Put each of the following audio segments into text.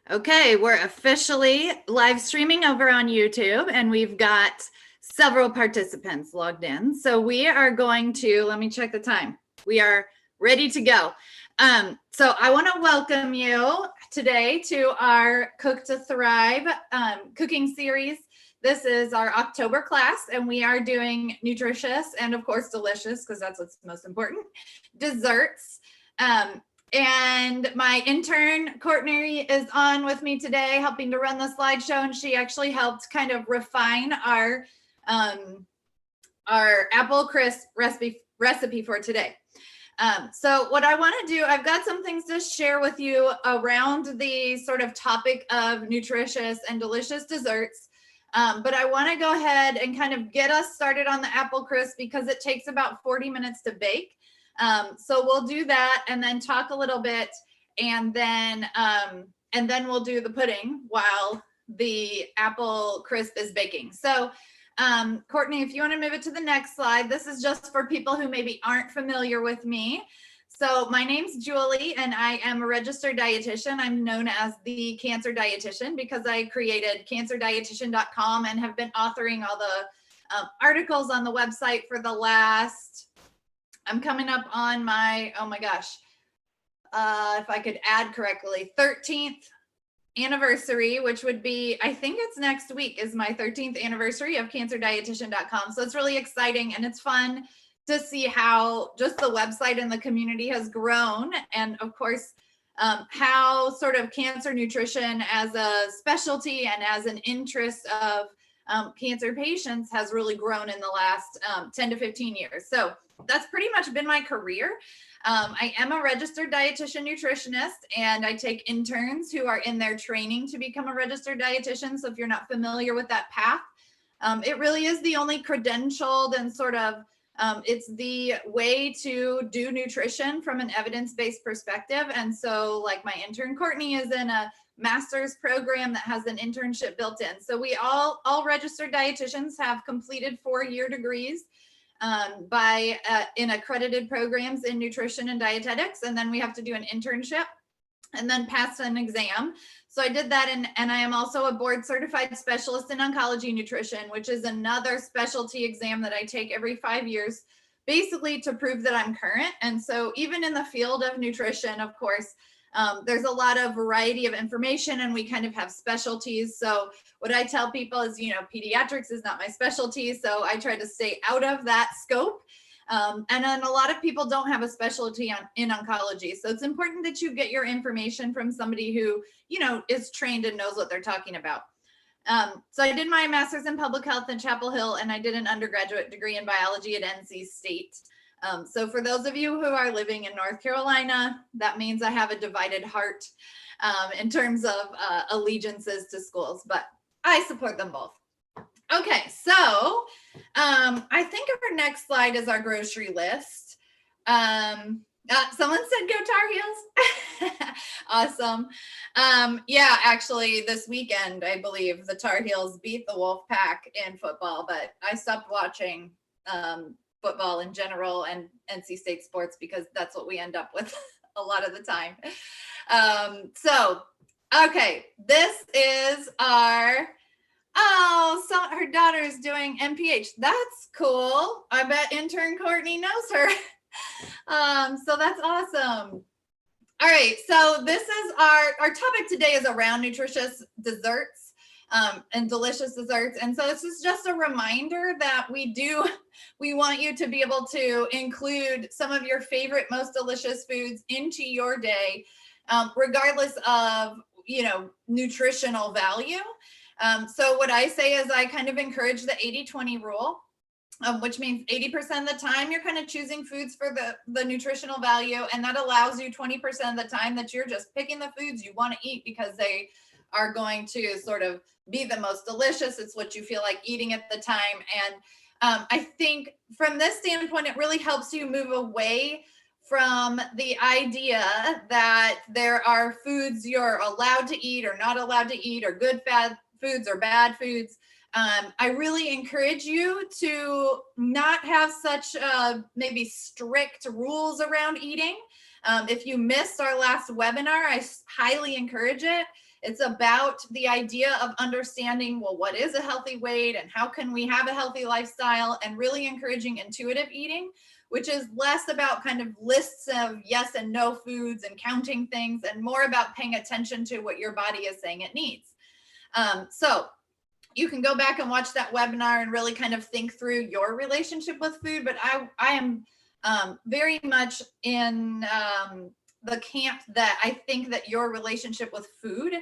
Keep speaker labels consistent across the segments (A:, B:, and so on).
A: Okay, we're officially live streaming over on YouTube and we've got several participants logged in. So we are going to, let me check the time. We are ready to go. So I want to welcome you today to our Cook to Thrive cooking series. This is our October class and we are doing nutritious and of course delicious, because that's what's most important, desserts. And my intern, Courtney, is on with me today helping to run the slideshow, and she actually helped kind of refine our apple crisp recipe for today. So what I want to do, I've got some things to share with you around the sort of topic of nutritious and delicious desserts. But I want to go ahead and kind of get us started on the apple crisp because it takes about 40 minutes to bake. So we'll do that and then talk a little bit, and then we'll do the pudding while the apple crisp is baking. So Courtney, if you want to move it to the next slide, this is just for people who maybe aren't familiar with me. So my name's Julie and I am a registered dietitian. I'm known as the Cancer Dietitian because I created cancerdietitian.com and have been authoring all the articles on the website for the last, I'm coming up on my, oh my gosh, if I could add correctly, 13th anniversary, which would be, I think it's next week is my 13th anniversary of cancerdietitian.com. So it's really exciting and it's fun to see how just the website and the community has grown. And of course, how sort of cancer nutrition as a specialty and as an interest of cancer patients has really grown in the last 10 to 15 years. So that's pretty much been my career. I am a registered dietitian nutritionist, and I take interns who are in their training to become a registered dietitian. So if you're not familiar with that path, it really is the only credentialed and sort of, it's the way to do nutrition from an evidence-based perspective. And so like my intern, Courtney, is in a master's program that has an internship built in. So we all registered dietitians have completed 4-year degrees in accredited programs in nutrition and dietetics. And then we have to do an internship and then pass an exam. So I did that. And I am also a board certified specialist in oncology nutrition, which is another specialty exam that I take every 5 years, basically to prove that I'm current. And so even in the field of nutrition, of course, there's a lot of variety of information and we kind of have specialties. So what I tell people is, pediatrics is not my specialty. So I try to stay out of that scope. And then a lot of people don't have a specialty in oncology. So it's important that you get your information from somebody who, is trained and knows what they're talking about. So I did my master's in public health in Chapel Hill, and I did an undergraduate degree in biology at NC State. So for those of you who are living in North Carolina, that means I have a divided heart in terms of allegiances to schools, but I support them both. Okay, so I think our next slide is our grocery list. Someone said go Tar Heels. Awesome. Yeah, actually this weekend, I believe the Tar Heels beat the Wolfpack in football, but I stopped watching football in general and NC State sports because that's what we end up with a lot of the time. So, okay, this is our, so her daughter's doing MPH. That's cool. I bet intern Courtney knows her. So that's awesome. All right, so this is our topic today is around nutritious desserts and delicious desserts. And so this is just a reminder that we want you to be able to include some of your favorite, most delicious foods into your day, regardless of, nutritional value. So what I say is I kind of encourage the 80-20 rule, which means 80% of the time you're kind of choosing foods for the nutritional value. And that allows you 20% of the time that you're just picking the foods you want to eat because they are going to sort of be the most delicious. It's what you feel like eating at the time. And I think from this standpoint, it really helps you move away from the idea that there are foods you're allowed to eat or not allowed to eat, or good foods or bad foods. I really encourage you to not have such maybe strict rules around eating. If you missed our last webinar, I highly encourage it. It's about the idea of understanding, well, what is a healthy weight and how can we have a healthy lifestyle, and really encouraging intuitive eating, which is less about kind of lists of yes and no foods and counting things, and more about paying attention to what your body is saying it needs. So you can go back and watch that webinar and really kind of think through your relationship with food. But I am very much in the camp that I think that your relationship with food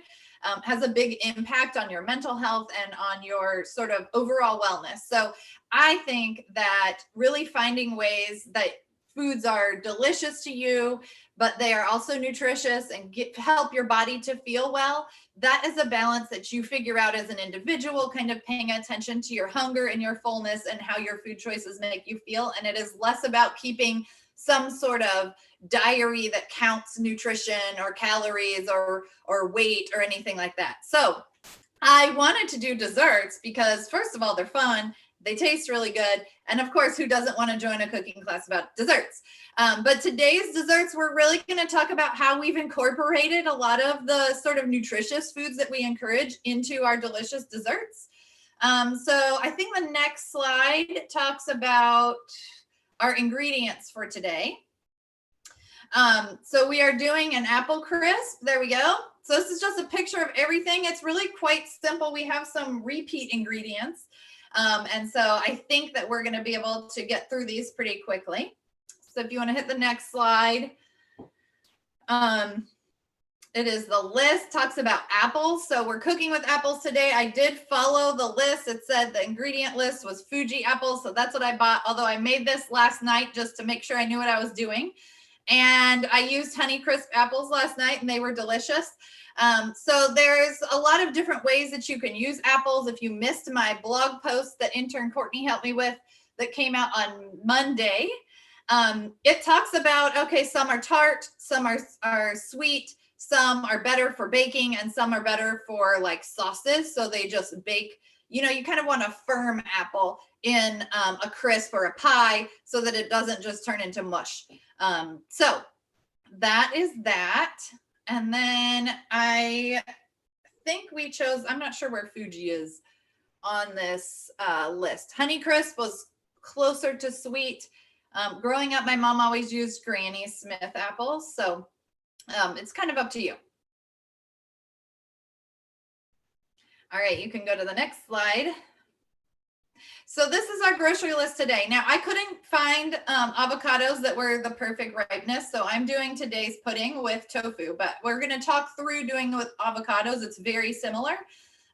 A: has a big impact on your mental health and on your sort of overall wellness. So I think that really finding ways that foods are delicious to you, but they are also nutritious and help your body to feel well, that is a balance that you figure out as an individual, kind of paying attention to your hunger and your fullness and how your food choices make you feel. And it is less about keeping some sort of diary that counts nutrition or calories or weight or anything like that. So I wanted to do desserts because, first of all, they're fun. They taste really good. And of course, who doesn't want to join a cooking class about desserts? But today's desserts, we're really going to talk about how we've incorporated a lot of the sort of nutritious foods that we encourage into our delicious desserts. So I think the next slide talks about our ingredients for today. So we are doing an apple crisp. There we go. So this is just a picture of everything. It's really quite simple. We have some repeat ingredients. And so I think that we're going to be able to get through these pretty quickly. So if you want to hit the next slide, it is the list, talks about apples. So we're cooking with apples today. I did follow the list. It said the ingredient list was Fuji apples. So that's what I bought. Although I made this last night just to make sure I knew what I was doing. And I used Honeycrisp apples last night and they were delicious. So there's a lot of different ways that you can use apples. If you missed my blog post that intern Courtney helped me with that came out on Monday, it talks about, okay, some are tart, some are sweet, some are better for baking, and some are better for like sauces. So they just bake, you know, you kind of want a firm apple in a crisp or a pie so that it doesn't just turn into mush. So that is that. And then I think we chose, I'm not sure where Fuji is on this list. Honeycrisp was closer to sweet. Growing up, my mom always used Granny Smith apples. So it's kind of up to you. All right, you can go to the next slide. So this is our grocery list today. Now, I couldn't find avocados that were the perfect ripeness, so I'm doing today's pudding with tofu, but we're going to talk through doing it with avocados. It's very similar.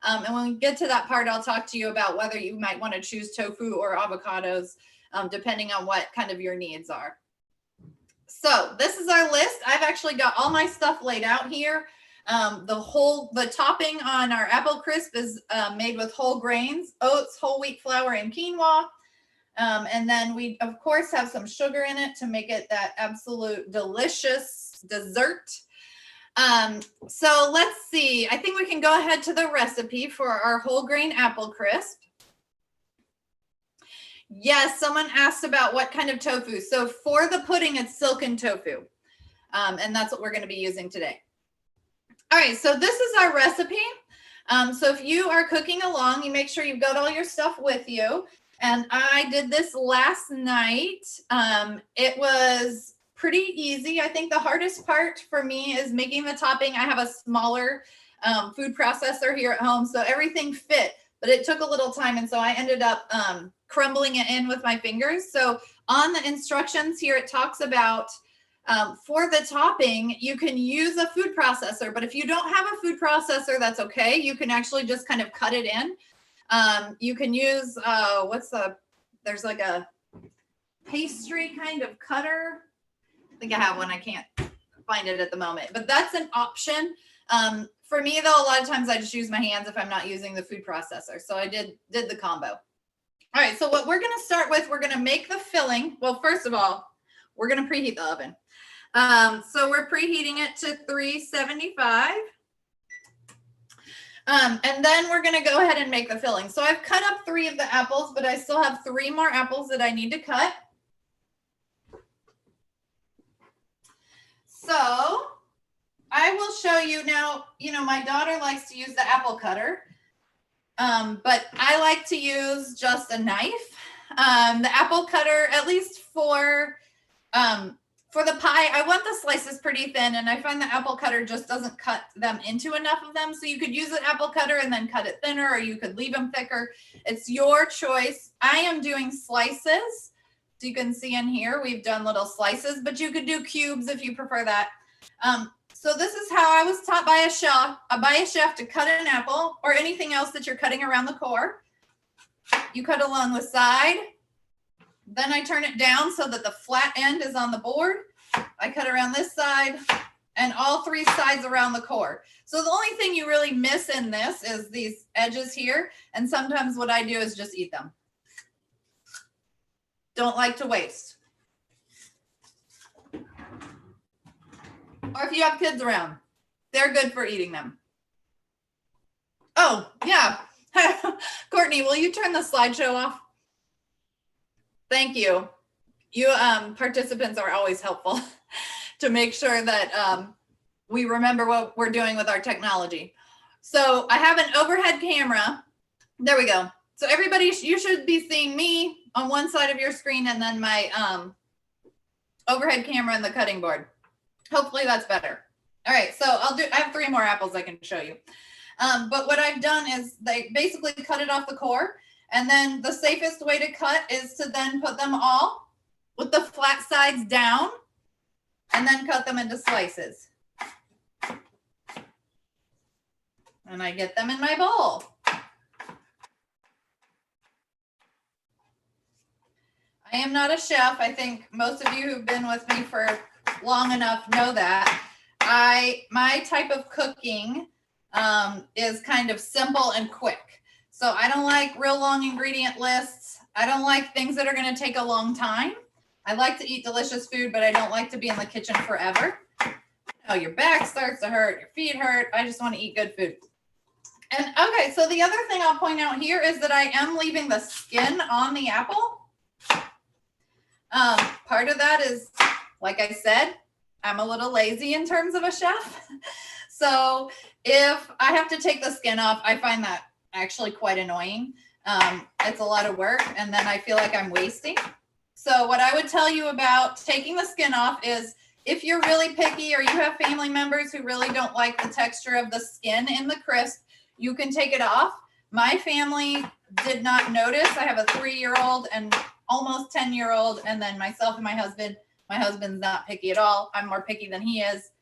A: And when we get to that part, I'll talk to you about whether you might want to choose tofu or avocados, depending on what kind of your needs are. So this is our list. I've actually got all my stuff laid out here. The topping on our apple crisp is made with whole grains, oats, whole wheat flour, and quinoa. And then we, of course, have some sugar in it to make it that absolute delicious dessert. So let's see. I think we can go ahead to the recipe for our whole grain apple crisp. Yes, someone asked about what kind of tofu. So for the pudding, it's silken tofu. And that's what we're going to be using today. All right, so this is our recipe. So if you are cooking along, you make sure you've got all your stuff with you. And I did this last night. It was pretty easy. I think the hardest part for me is making the topping. I have a smaller food processor here at home, so everything fit, but it took a little time. And so I ended up crumbling it in with my fingers. So on the instructions here, it talks about for the topping, you can use a food processor, but if you don't have a food processor, that's okay. You can actually just kind of cut it in. You can use, there's like a pastry kind of cutter. I think I have one. I can't find it at the moment, but that's an option. For me though, a lot of times I just use my hands if I'm not using the food processor. So I did the combo. All right, so what we're going to start with, we're going to make the filling. Well, first of all, we're going to preheat the oven. So we're preheating it to 375. And then we're going to go ahead and make the filling. So I've cut up 3 of the apples, but I still have 3 more apples that I need to cut. So I will show you now, my daughter likes to use the apple cutter, but I like to use just a knife. The apple cutter, at least for the pie, I want the slices pretty thin, and I find the apple cutter just doesn't cut them into enough of them. So you could use an apple cutter and then cut it thinner, or you could leave them thicker. It's your choice. I am doing slices. So you can see in here, we've done little slices, but you could do cubes if you prefer that. So this is how I was taught by a chef to cut an apple or anything else that you're cutting around the core. You cut along the side. Then I turn it down so that the flat end is on the board. I cut around this side and all three sides around the core. So the only thing you really miss in this is these edges here. And sometimes what I do is just eat them. Don't like to waste. Or if you have kids around, they're good for eating them. Oh, yeah. Courtney, will you turn the slideshow off? Thank you. You participants are always helpful to make sure that we remember what we're doing with our technology. So I have an overhead camera. There we go. So everybody, you should be seeing me on one side of your screen and then my overhead camera and the cutting board. Hopefully that's better. All right, so I have 3 more apples I can show you. But what I've done is they basically cut it off the core. And then the safest way to cut is to then put them all with the flat sides down and then cut them into slices. And I get them in my bowl. I am not a chef. I think most of you who've been with me for long enough know that. My type of cooking is kind of simple and quick. So I don't like real long ingredient lists. I don't like things that are going to take a long time. I like to eat delicious food, but I don't like to be in the kitchen forever. Oh, your back starts to hurt, your feet hurt. I just want to eat good food. And okay, so the other thing I'll point out here is that I am leaving the skin on the apple. Part of that is, like I said, I'm a little lazy in terms of a chef. So if I have to take the skin off, I find that actually quite annoying. It's a lot of work, and then I feel like I'm wasting. So what I would tell you about taking the skin off is if you're really picky or you have family members who really don't like the texture of the skin in the crisp, you can take it off. My family did not notice. I have a 3-year-old and almost 10-year-old, and then myself and my husband. My husband's not picky at all. I'm more picky than he is.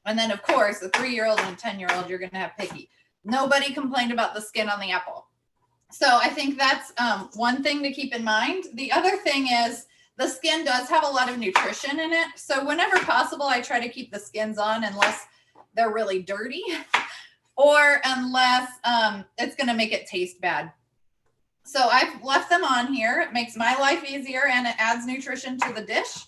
A: And then, of course, a 3-year-old and a 10-year-old, you're going to have picky. Nobody complained about the skin on the apple. So I think that's one thing to keep in mind. The other thing is the skin does have a lot of nutrition in it. So whenever possible, I try to keep the skins on unless they're really dirty or unless it's going to make it taste bad. So I've left them on here. It makes my life easier and it adds nutrition to the dish.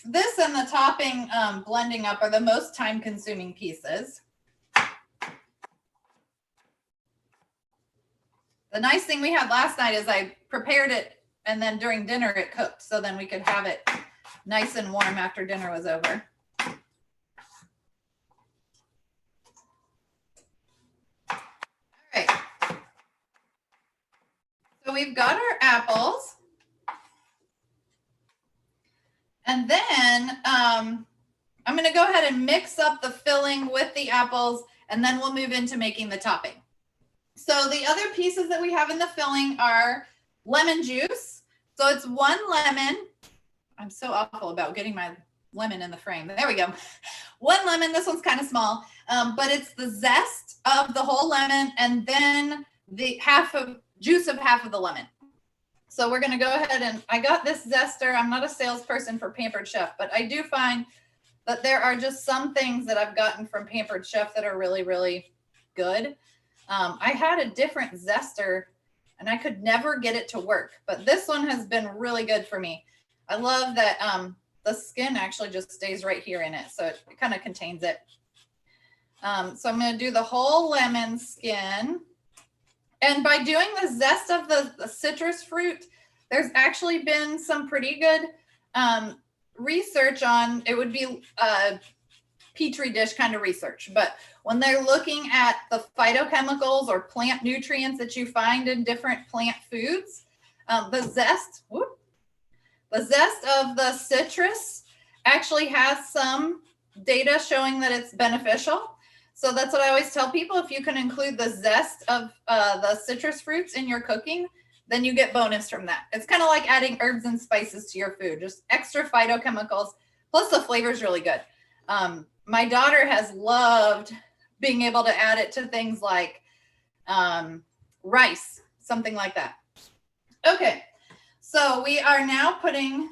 A: This and the topping blending up are the most time-consuming pieces. The nice thing we had last night is I prepared it and then during dinner it cooked, so then we could have it nice and warm after dinner was over. All right. So we've got our apples. And then I'm going to go ahead and mix up the filling with the apples, and then we'll move into making the topping. So the other pieces that we have in the filling are lemon juice. So it's 1 lemon. I'm so awful about getting my lemon in the frame. There we go. 1 lemon. This one's kind of small, but it's the zest of the whole lemon and then the juice of half of the lemon. So we're going to go ahead and I got this zester. I'm not a salesperson for Pampered Chef, but I do find that there are just some things that I've gotten from Pampered Chef that are really, really good. I had a different zester and I could never get it to work, but this one has been really good for me. I love that the skin actually just stays right here in it. So it kind of contains it. So I'm going to do the whole lemon skin. And by doing the zest of the citrus fruit, there's actually been some pretty good research on, it would be Petri dish kind of research, but when they're looking at the phytochemicals or plant nutrients that you find in different plant foods, the zest of the citrus actually has some data showing that it's beneficial. So that's what I always tell people. If you can include the zest of the citrus fruits in your cooking, then you get bonus from that. It's kind of like adding herbs and spices to your food, just extra phytochemicals, plus the flavor is really good. My daughter has loved being able to add it to things like rice, something like that. Okay, so we are now putting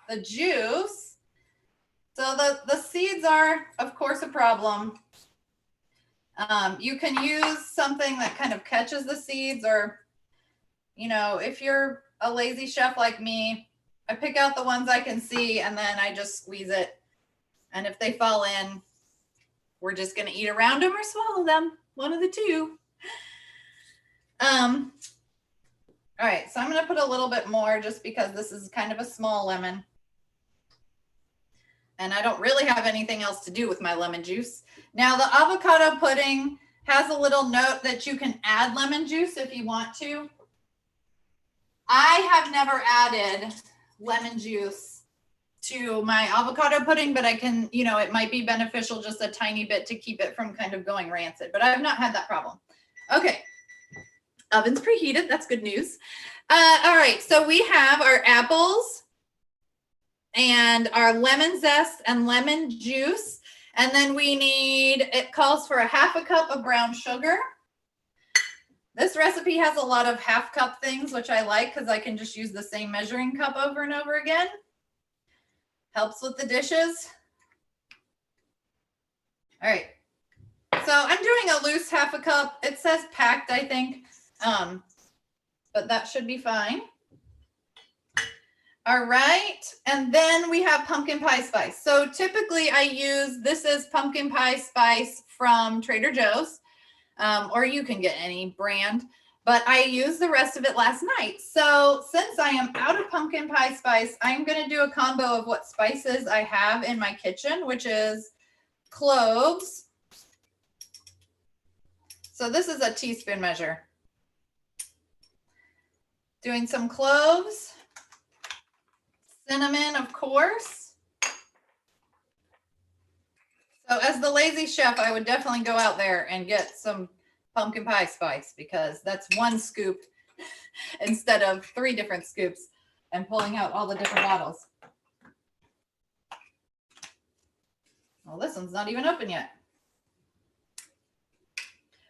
A: the juice. So the seeds are, of course, a problem. You can use something that kind of catches the seeds, or, you know, if you're a lazy chef like me, I pick out the ones I can see and then I just squeeze it. And if they fall in, we're just going to eat around them or swallow them. One of the two. All right, so I'm going to put a little bit more just because this is kind of a small lemon. And I don't really have anything else to do with my lemon juice. Now, the avocado pudding has a little note that you can add lemon juice if you want to. I have never added lemon juice to my avocado pudding, but I can, you know, it might be beneficial just a tiny bit to keep it from kind of going rancid, but I've not had that problem. Okay, oven's preheated. That's good news. All right, so we have our apples and our lemon zest and lemon juice. And then we need, it calls for a ½ cup of brown sugar. This recipe has a lot of ½ cup things, which I like because I can just use the same measuring cup over and over again. Helps with the dishes. All right. So I'm doing a loose ½ cup. It says packed, I think, but that should be fine. All right, and then we have pumpkin pie spice. So typically I use, this is pumpkin pie spice from Trader Joe's, or you can get any brand, but I used the rest of it last night. So since I am out of pumpkin pie spice, I'm gonna do a combo of what spices I have in my kitchen, which is cloves. So this is a teaspoon measure. Doing some cloves. Cinnamon, of course. So as the lazy chef, I would definitely go out there and get some pumpkin pie spice because that's one scoop instead of 3 different scoops and pulling out all the different bottles. Well, this one's not even open yet.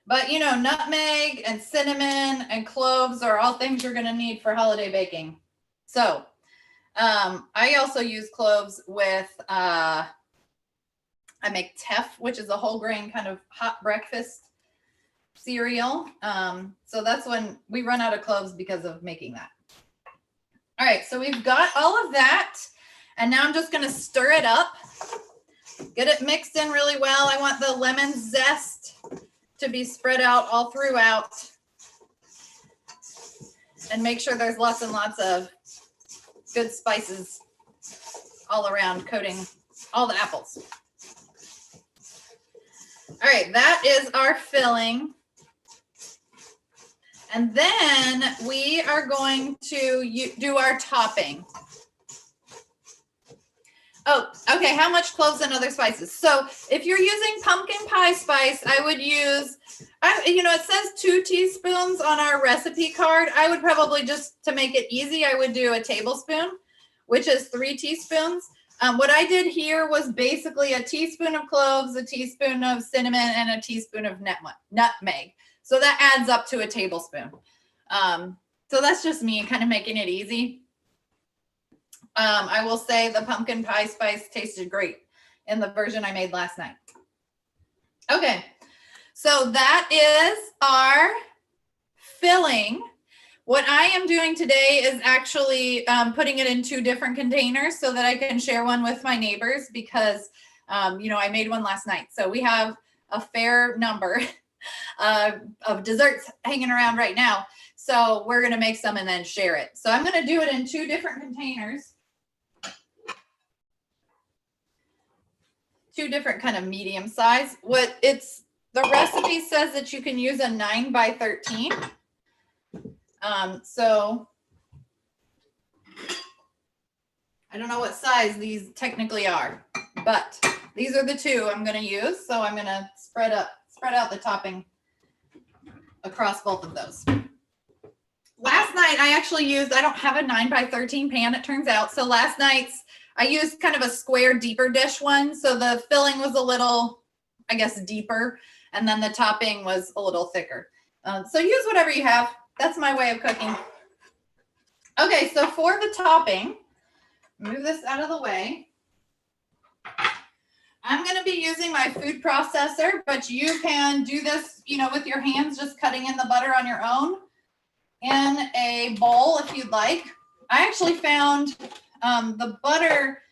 A: But you know, nutmeg and cinnamon and cloves are all things you're going to need for holiday baking. So I also use cloves with, I make teff, which is a whole grain kind of hot breakfast cereal. So that's when we run out of cloves because of making that. All right, so we've got all of that. And now I'm just going to stir it up, get it mixed in really well. I want the lemon zest to be spread out all throughout and make sure there's lots and lots of good spices all around, coating all the apples. All right, that is our filling. And then we are going to do our topping. Oh, okay, how much cloves and other spices? So if you're using pumpkin pie spice, I would use, you know, it says 2 teaspoons on our recipe card. I would probably, just to make it easy, I would do a tablespoon, which is 3 teaspoons. What I did here was basically a teaspoon of cloves, a teaspoon of cinnamon, and a teaspoon of nutmeg. So that adds up to a tablespoon. So that's just me kind of making it easy. I will say the pumpkin pie spice tasted great in the version I made last night. Okay, so that is our filling. What I am doing today is actually putting it in 2 different containers so that I can share one with my neighbors because, you know, I made one last night. So we have a fair number of desserts hanging around right now. So we're going to make some and then share it. So I'm going to do it in 2 different containers. two different kind of medium size. The recipe says that you can use a 9 by 13. So I don't know what size these technically are, but these are the two I'm going to use. So I'm going to spread out the topping across both of those. Last night I actually I don't have a 9 by 13 pan, it turns out. So last night's I used kind of a square, deeper dish one. So the filling was a little, I guess, deeper. And then the topping was a little thicker. So use whatever you have. That's my way of cooking. Okay, so for the topping, move this out of the way. I'm going to be using my food processor, but you can do this, with your hands, just cutting in the butter on your own in a bowl if you'd like. I actually found the butter,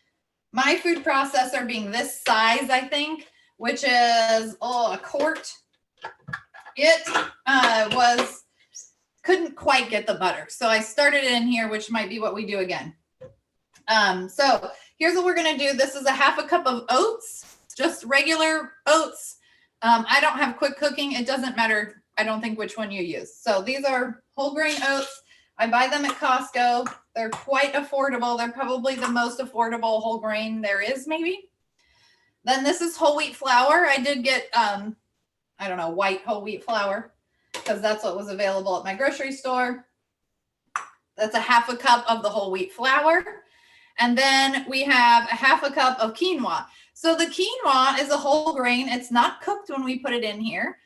A: my food processor being this size, I think, which is a quart. It couldn't quite get the butter. So I started it in here, which might be what we do again. So here's what we're going to do. This is a half a cup of oats, just regular oats. I don't have quick cooking. It doesn't matter. I don't think which one you use. So these are whole grain oats. I buy them at Costco. They're quite affordable. They're probably the most affordable whole grain there is, maybe. Then this is whole wheat flour. I did get, white whole wheat flour because that's what was available at my grocery store. That's a half a cup of the whole wheat flour. And then we have a half a cup of quinoa. So the quinoa is a whole grain. It's not cooked when we put it in here.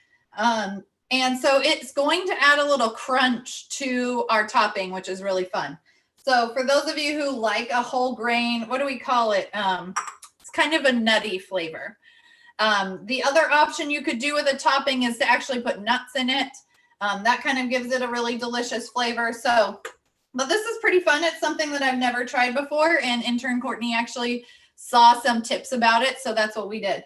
A: And so it's going to add a little crunch to our topping, which is really fun. So for those of you who like a whole grain, what do we call it? It's kind of a nutty flavor. The other option you could do with a topping is to actually put nuts in it. That kind of gives it a really delicious flavor. But this is pretty fun. It's something that I've never tried before. And intern Courtney actually saw some tips about it. So that's what we did.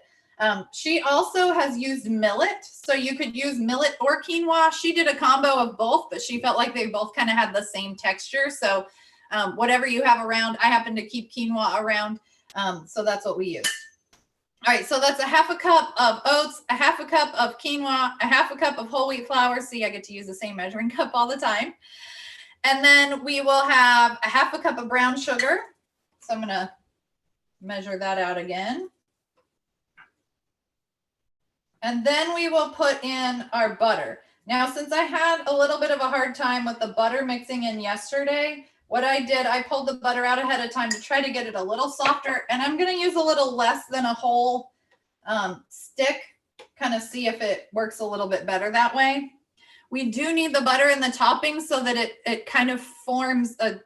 A: She also has used millet. So you could use millet or quinoa. She did a combo of both, but she felt like they both kind of had the same texture. So whatever you have around, I happen to keep quinoa around. So that's what we use. All right, so that's a half a cup of oats, a half a cup of quinoa, a half a cup of whole wheat flour. See, I get to use the same measuring cup all the time. And then we will have a half a cup of brown sugar. So I'm going to measure that out again. And then we will put in our butter. Now, since I had a little bit of a hard time with the butter mixing in yesterday, what I did, I pulled the butter out ahead of time to try to get it a little softer. And I'm going to use a little less than a whole stick, kind of see if it works a little bit better that way. We do need the butter in the topping so that it kind of forms a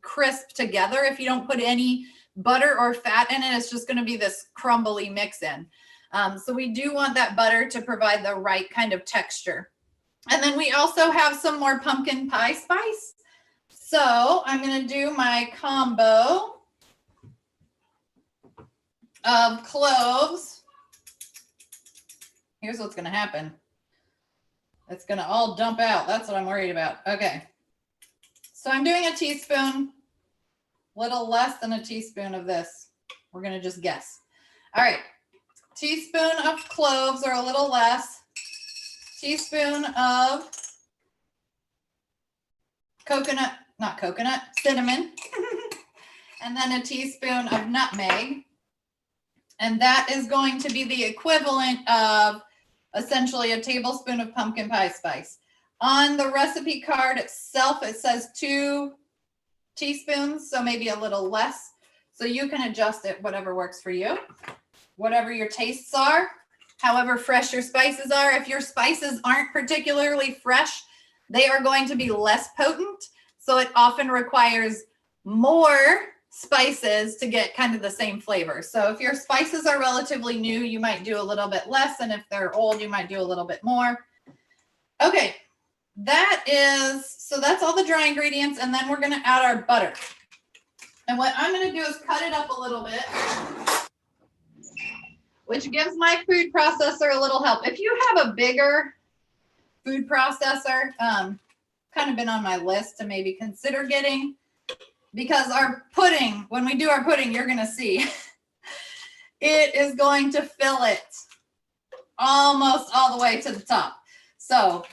A: crisp together. If you don't put any butter or fat in it, it's just going to be this crumbly mix in. So we do want that butter to provide the right kind of texture. And then we also have some more pumpkin pie spice. So I'm going to do my combo of cloves. Here's what's going to happen. It's going to all dump out. That's what I'm worried about. Okay. So I'm doing a teaspoon, little less than a teaspoon of this. We're going to just guess. All right. Teaspoon of cloves or a little less. Teaspoon of cinnamon. And then a teaspoon of nutmeg. And that is going to be the equivalent of essentially a tablespoon of pumpkin pie spice. On the recipe card itself, it says 2 teaspoons, so maybe a little less. So you can adjust it, whatever works for you, whatever your tastes are, however fresh your spices are. If your spices aren't particularly fresh, they are going to be less potent. So it often requires more spices to get kind of the same flavor. So if your spices are relatively new, you might do a little bit less. And if they're old, you might do a little bit more. Okay, so that's all the dry ingredients. And then we're going to add our butter. And what I'm going to do is cut it up a little bit, which gives my food processor a little help. If you have a bigger food processor, kind of been on my list to maybe consider getting, because our pudding, when we do our pudding, you're going to see it is going to fill it almost all the way to the top. So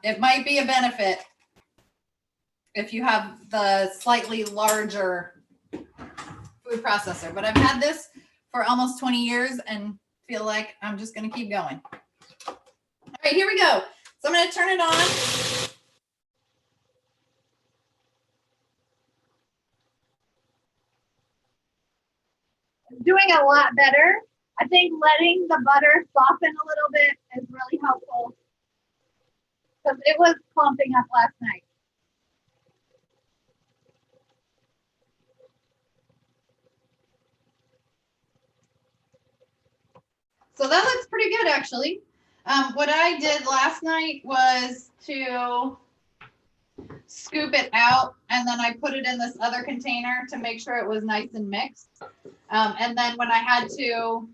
A: it might be a benefit if you have the slightly larger food processor, but I've had this for almost 20 years and feel like I'm just going to keep going. All right, here we go. So I'm going to turn it on.
B: Doing a lot better. I think letting the butter soften a little bit is really helpful because it was clumping up last night.
A: So that looks pretty good, actually. What I did last night was to scoop it out, and then I put it in this other container to make sure it was nice and mixed. And then when I had to,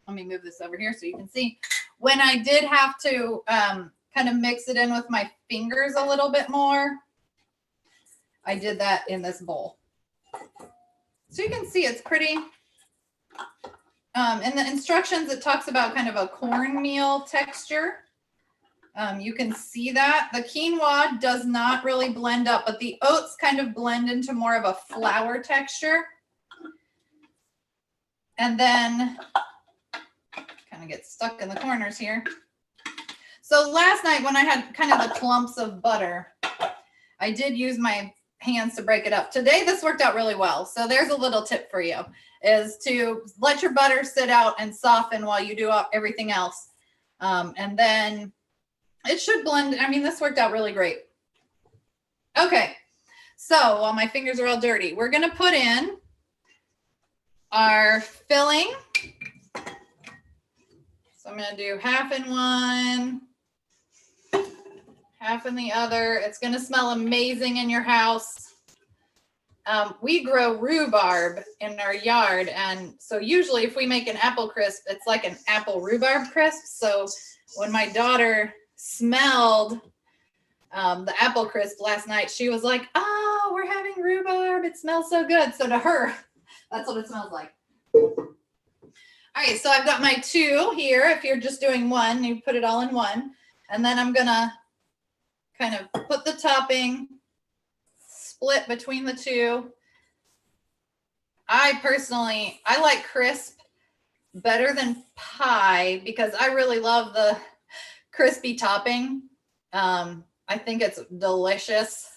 A: let me move this over here so you can see. When I did have to kind of mix it in with my fingers a little bit more, I did that in this bowl. So you can see it's pretty. In the instructions, it talks about kind of a cornmeal texture. You can see that. The quinoa does not really blend up, but the oats kind of blend into more of a flour texture. And then kind of get stuck in the corners here. So last night when I had kind of the clumps of butter, I did use my hands to break it up. Today, this worked out really well. So there's a little tip for you, is to let your butter sit out and soften while you do everything else. And then it should blend. I mean, this worked out really great. Okay, so while my fingers are all dirty, we're gonna put in our filling. So I'm gonna do half in one, half in the other. It's gonna smell amazing in your house. We grow rhubarb in our yard, and so usually if we make an apple crisp, it's like an apple rhubarb crisp. So when my daughter smelled the apple crisp last night, she was like, "Oh, we're having rhubarb. It smells so good." So to her, that's what it smells like. All right, so I've got my two here. If you're just doing one, you put it all in one. And then I'm gonna kind of put the topping, split between the two. I personally like crisp better than pie because I really love the crispy topping. I think it's delicious.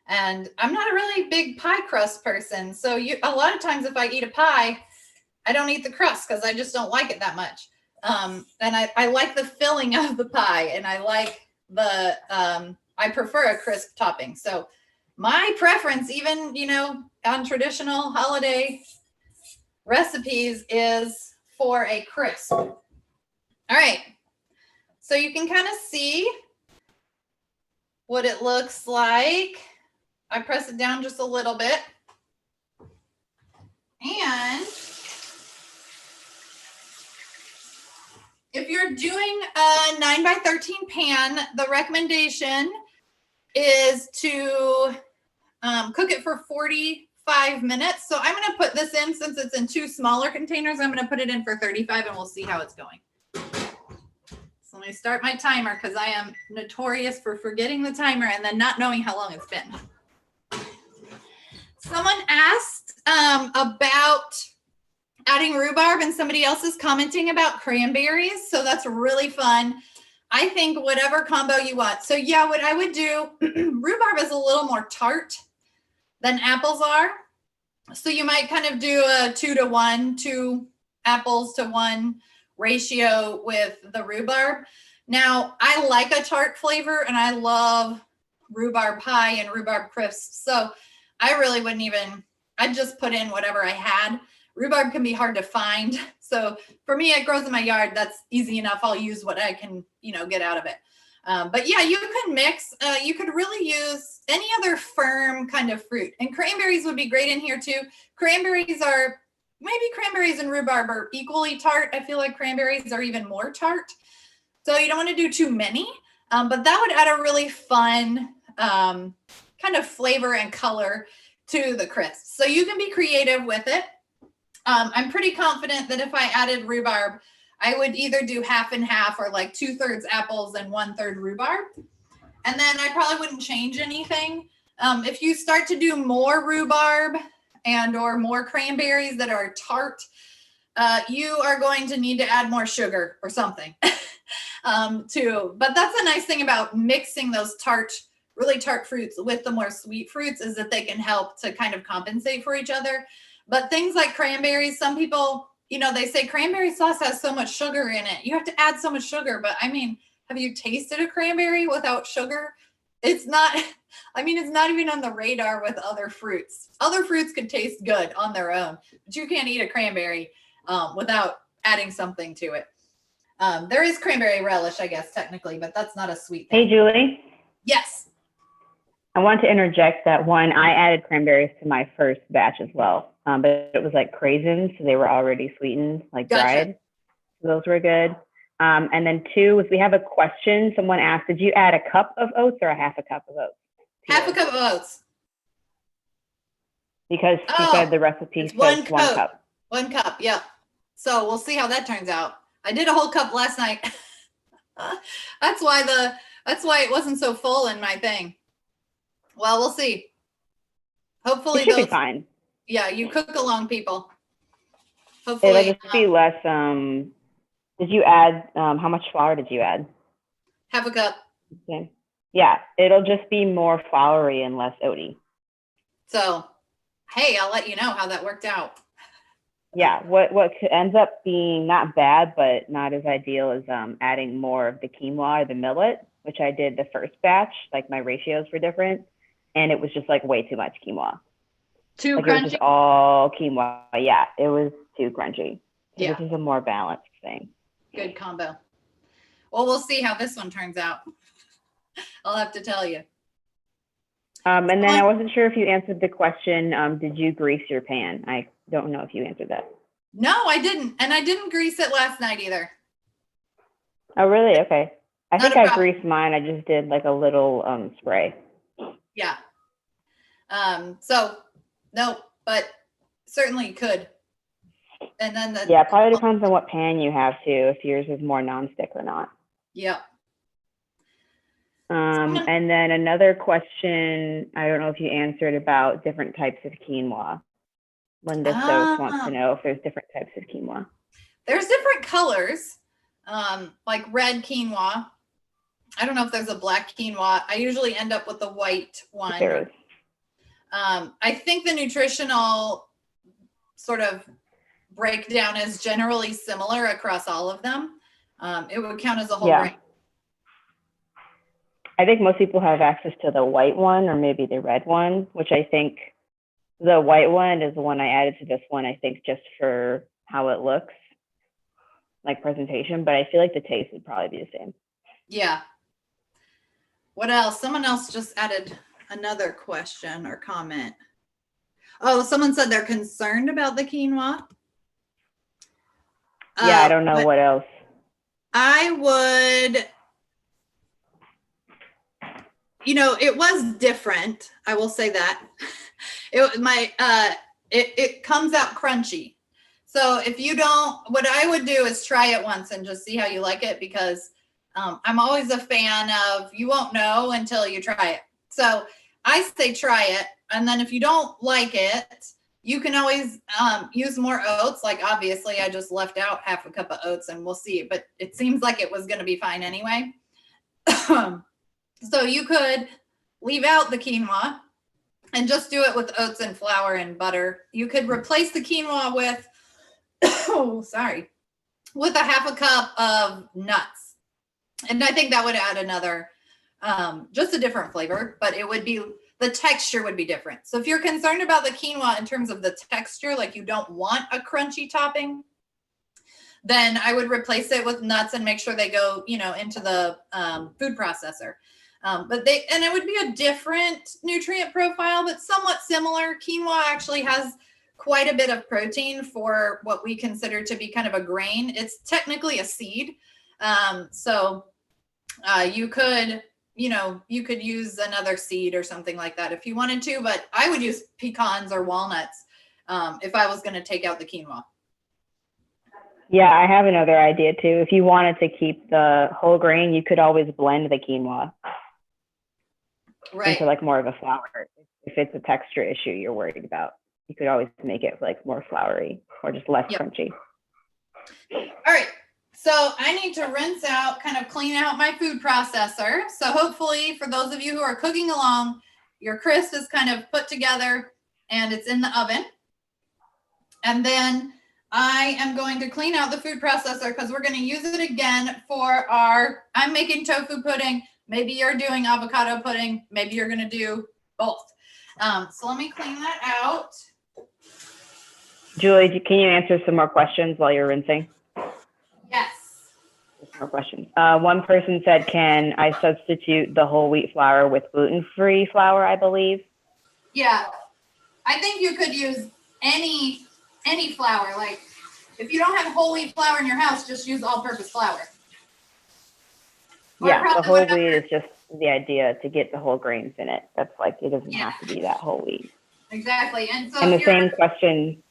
A: And I'm not a really big pie crust person. So a lot of times if I eat a pie, I don't eat the crust because I just don't like it that much. And I like the filling of the pie, and I like the, I prefer a crisp topping. So my preference, even, on traditional holiday recipes, is for a crisp. All right. So you can kind of see what it looks like. I press it down just a little bit. And if you're doing a 9x13 pan, the recommendation is to cook it for 45 minutes. So I'm going to put this in, since it's in two smaller containers, I'm going to put it in for 35 and we'll see how it's going. So let me start my timer because I am notorious for forgetting the timer and then not knowing how long it's been. Someone asked about adding rhubarb, and somebody else is commenting about cranberries. So that's really fun. I think whatever combo you want. So yeah, what I would do, rhubarb is a little more tart than apples are. So you might kind of do a 2-to-1, 2 apples to 1 ratio with the rhubarb. Now, I like a tart flavor, and I love rhubarb pie and rhubarb crisps. So I really wouldn't even, I'd just put in whatever I had. Rhubarb can be hard to find. So for me, it grows in my yard. That's easy enough. I'll use what I can, get out of it. But yeah, you can mix. You could really use any other firm kind of fruit. And cranberries would be great in here too. Cranberries and rhubarb are equally tart. I feel like cranberries are even more tart. So you don't want to do too many. But that would add a really fun kind of flavor and color to the crisp. So you can be creative with it. I'm pretty confident that if I added rhubarb, I would either do half and half or like 2/3 apples and 1/3 rhubarb. And then I probably wouldn't change anything. If you start to do more rhubarb and or more cranberries that are tart, you are going to need to add more sugar or something too. But that's a nice thing about mixing those really tart fruits with the more sweet fruits, is that they can help to kind of compensate for each other. But things like cranberries, some people, they say cranberry sauce has so much sugar in it. You have to add so much sugar. But I mean, have you tasted a cranberry without sugar? It's not, it's not even on the radar with other fruits. Other fruits could taste good on their own, but you can't eat a cranberry without adding something to it. There is cranberry relish, I guess, technically, but that's not a sweet thing.
C: Hey, Julie.
A: Yes.
C: I want to interject that I added cranberries to my first batch as well, but it was like craisins, so they were already sweetened, like dried. So those were good. And then 2, we have a question. Someone asked, did you add a cup of oats or a half a cup of oats?
A: Half a cup of oats.
C: Because she said the recipe says 1 cup.
A: 1 cup, yeah. So we'll see how that turns out. I did a whole cup last night. That's why it wasn't so full in my thing. Well, we'll see. Hopefully
C: it should be fine.
A: Yeah, you cook along, people. Hopefully
C: it'll just be less. Did you add, how much flour did you add?
A: Half a cup.
C: Okay. Yeah, it'll just be more floury and less oaty.
A: So, hey, I'll let you know how that worked out.
C: Yeah, what ends up being not bad, but not as ideal is adding more of the quinoa or the millet, which I did the first batch. Like my ratios were different, and it was just like way too much quinoa.
A: Too
C: like
A: crunchy?
C: It was just all quinoa. Yeah, it was too crunchy. So
A: yeah.
C: This is a more balanced thing.
A: Good combo. Well, we'll see how this one turns out. I'll have to tell you.
C: And then I wasn't sure if you answered the question, did you grease your pan? I don't know if you answered that.
A: No, I didn't. And I didn't grease it last night either.
C: Oh, really? Okay. I think I greased mine. I just did like a little spray.
A: Yeah. So, no, but certainly could. And then
C: yeah, it probably depends on what pan you have too, if yours is more nonstick or not.
A: Yep.
C: And then another question, I don't know if you answered, about different types of quinoa. Linda Stokes wants to know if there's different types of quinoa.
A: There's different colors, like red quinoa. I don't know if there's a black quinoa. I usually end up with the white one.
C: There is.
A: I think the nutritional sort of breakdown is generally similar across all of them. It would count as a whole grain.
C: I think most people have access to the white one or maybe the red one, which I think the white one is the one I added to this one, I think, just for how it looks, like presentation, but I feel like the taste would probably be the same.
A: Yeah. What else? Someone else just added another question or comment. Oh, someone said they're concerned about the quinoa.
C: Yeah, I don't know what else.
A: I would, it was different. I will say that. It comes out crunchy. So if you don't, what I would do is try it once and just see how you like it, because I'm always a fan of, you won't know until you try it. So I say try it. And then if you don't like it, you can always use more oats. Like obviously I just left out half a cup of oats and we'll see, but it seems like it was going to be fine anyway. So you could leave out the quinoa and just do it with oats and flour and butter. You could replace the quinoa with, with a half a cup of nuts. And I think that would add another, just a different flavor, but it would be, the texture would be different. So if you're concerned about the quinoa in terms of the texture, like you don't want a crunchy topping, then I would replace it with nuts and make sure they go, into the food processor. And it would be a different nutrient profile, but somewhat similar. Quinoa actually has quite a bit of protein for what we consider to be kind of a grain. It's technically a seed. So you could use another seed or something like that if you wanted to, but I would use pecans or walnuts if I was going to take out the quinoa.
C: Yeah, I have another idea too. If you wanted to keep the whole grain, you could always blend the quinoa
A: Right.
C: into like more of a flour. If it's a texture issue you're worried about, you could always make it like more floury or just less crunchy.
A: All right. So I need to rinse out, kind of clean out my food processor. So hopefully for those of you who are cooking along, your crisp is kind of put together and it's in the oven. And then I am going to clean out the food processor because we're going to use it again for I'm making tofu pudding. Maybe you're doing avocado pudding. Maybe you're going to do both. So let me clean that out.
C: Julie, can you answer some more questions while you're rinsing?
A: Yes.
C: More questions. One person said, can I substitute the whole wheat flour with gluten-free flour, I believe?
A: Yeah. I think you could use any flour. Like if you don't have whole wheat flour in your house, just use all-purpose flour.
C: Yeah, the whole wheat is just the idea to get the whole grains in it. That's like, it doesn't have to be that whole wheat.
A: Exactly. And so
C: the same question.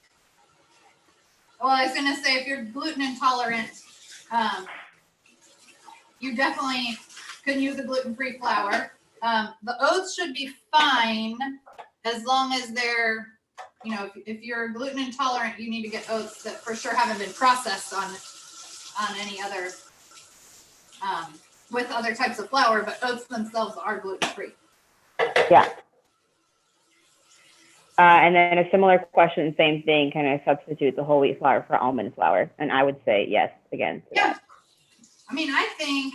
A: Well, I was going to say, if you're gluten intolerant, you definitely can use a gluten-free flour. The oats should be fine as long as they're, if you're gluten intolerant, you need to get oats that for sure haven't been processed on any other, with other types of flour, but oats themselves are gluten-free.
C: Yeah. And then a similar question, same thing, can I substitute the whole wheat flour for almond flour? And I would say yes again.
A: Yeah. I mean, I think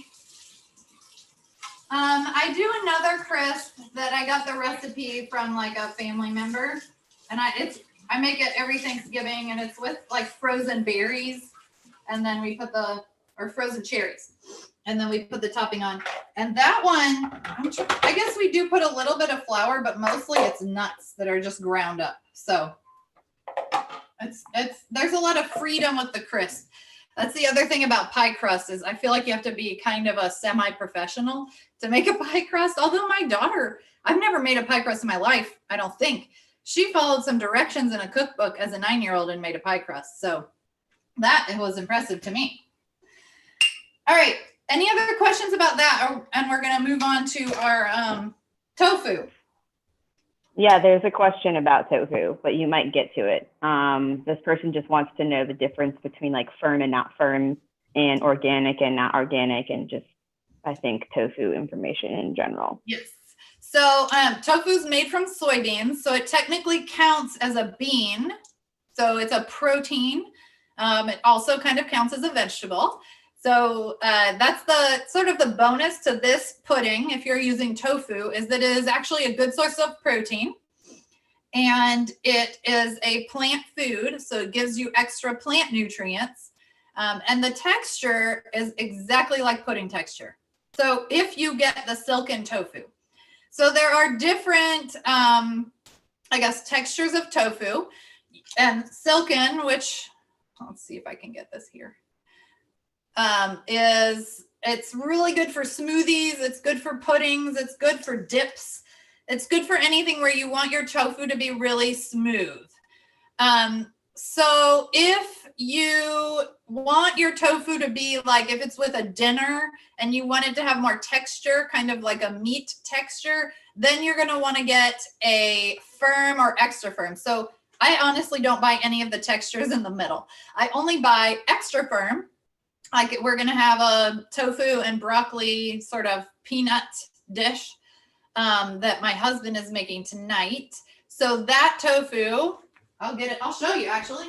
A: I do another crisp that I got the recipe from like a family member, and I make it every Thanksgiving, and it's with like frozen berries, and then we put or frozen cherries, and then we put the topping on. And that one, I guess we do put a little bit of flour, but mostly it's nuts that are just ground up. So there's a lot of freedom with the crisp. That's the other thing about pie crust is I feel like you have to be kind of a semi-professional to make a pie crust. Although my daughter, I've never made a pie crust in my life, I don't think. She followed some directions in a cookbook as a 9-year-old and made a pie crust. So that was impressive to me. All right. Any other questions about that? And we're going to move on to our tofu.
C: Yeah, there's a question about tofu, but you might get to it. This person just wants to know the difference between like firm and not firm, and organic and not organic, and just, I think, tofu information in general.
A: Yes. So tofu is made from soybeans, so it technically counts as a bean. So it's a protein. It also kind of counts as a vegetable. So that's the sort of the bonus to this pudding, if you're using tofu, is that it is actually a good source of protein. And it is a plant food, so it gives you extra plant nutrients. And the texture is exactly like pudding texture. So if you get the silken tofu. So there are different, I guess, textures of tofu. And silken, which, let's see if I can get this here. It's really good for smoothies. It's good for puddings. It's good for dips. It's good for anything where you want your tofu to be really smooth. So if you want your tofu to be like, if it's with a dinner and you want it to have more texture, kind of like a meat texture, then you're going to want to get a firm or extra firm. So I honestly don't buy any of the textures in the middle. I only buy extra firm. Like we're going to have a tofu and broccoli sort of peanut dish that my husband is making tonight. So that tofu, I'll get it. I'll show you actually.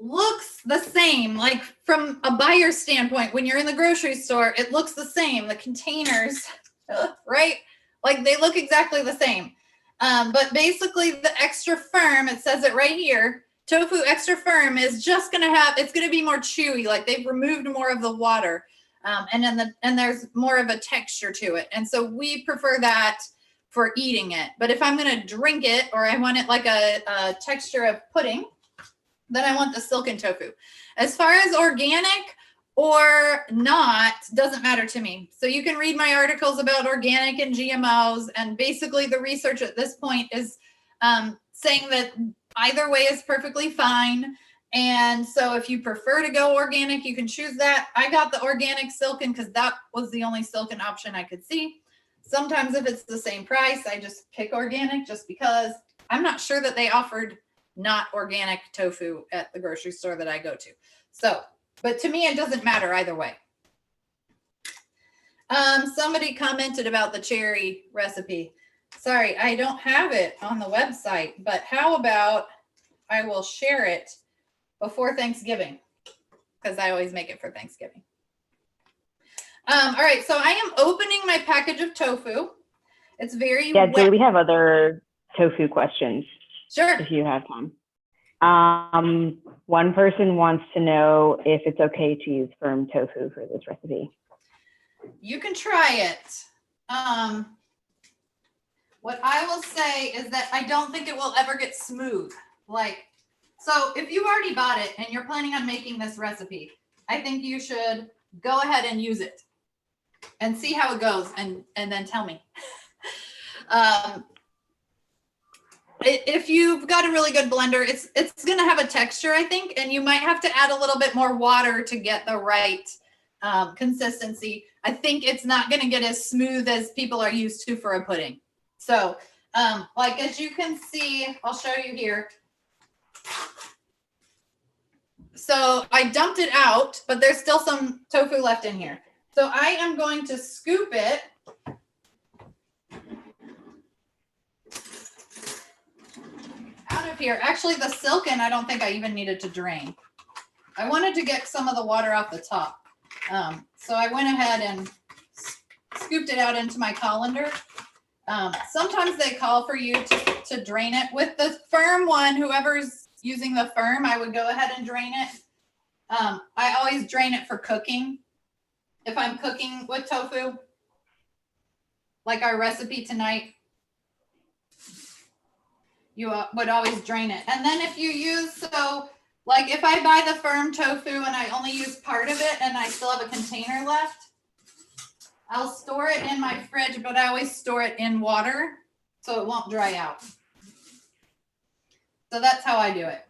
A: Looks the same, like from a buyer's standpoint, when you're in the grocery store, it looks the same. The containers, right? Like they look exactly the same. But basically the extra firm, it says it right here, tofu extra firm is just going to it's going to be more chewy. Like they've removed more of the water. And there's more of a texture to it. And so we prefer that for eating it. But if I'm going to drink it, or I want it like a texture of pudding, then I want the silken tofu. As far as organic, or not, doesn't matter to me. So you can read my articles about organic and GMOs, and basically the research at this point is saying that either way is perfectly fine. And so if you prefer to go organic, you can choose that. I got the organic silken because that was the only silken option I could see. Sometimes if it's the same price, I just pick organic just because I'm not sure that they offered not organic tofu at the grocery store that I go to. So, but to me, it doesn't matter either way. Somebody commented about the cherry recipe. Sorry, I don't have it on the website, but how about I will share it before Thanksgiving, because I always make it for Thanksgiving. All right, so I am opening my package of tofu. It's very
C: wet. Do we have other tofu questions?
A: Sure.
C: If you have time. One person wants to know if it's okay to use firm tofu for this recipe.
A: You can try it. What I will say is that I don't think it will ever get smooth. So if you've already bought it and you're planning on making this recipe, I think you should go ahead and use it and see how it goes and then tell me. If you've got a really good blender, it's going to have a texture, I think, and you might have to add a little bit more water to get the right consistency. I think it's not going to get as smooth as people are used to for a pudding. So as you can see, I'll show you here. So I dumped it out, but there's still some tofu left in here. So I am going to scoop it out of here. Actually, the silken, I don't think I even needed to drain. I wanted to get some of the water off the top. So I went ahead and scooped it out into my colander. Sometimes they call for you to drain it. With the firm one, whoever's using the firm, I would go ahead and drain it. I always drain it for cooking. If I'm cooking with tofu, like our recipe tonight, you would always drain it. And then if you use, if I buy the firm tofu and I only use part of it and I still have a container left, I'll store it in my fridge, but I always store it in water so it won't dry out. So that's how I do it.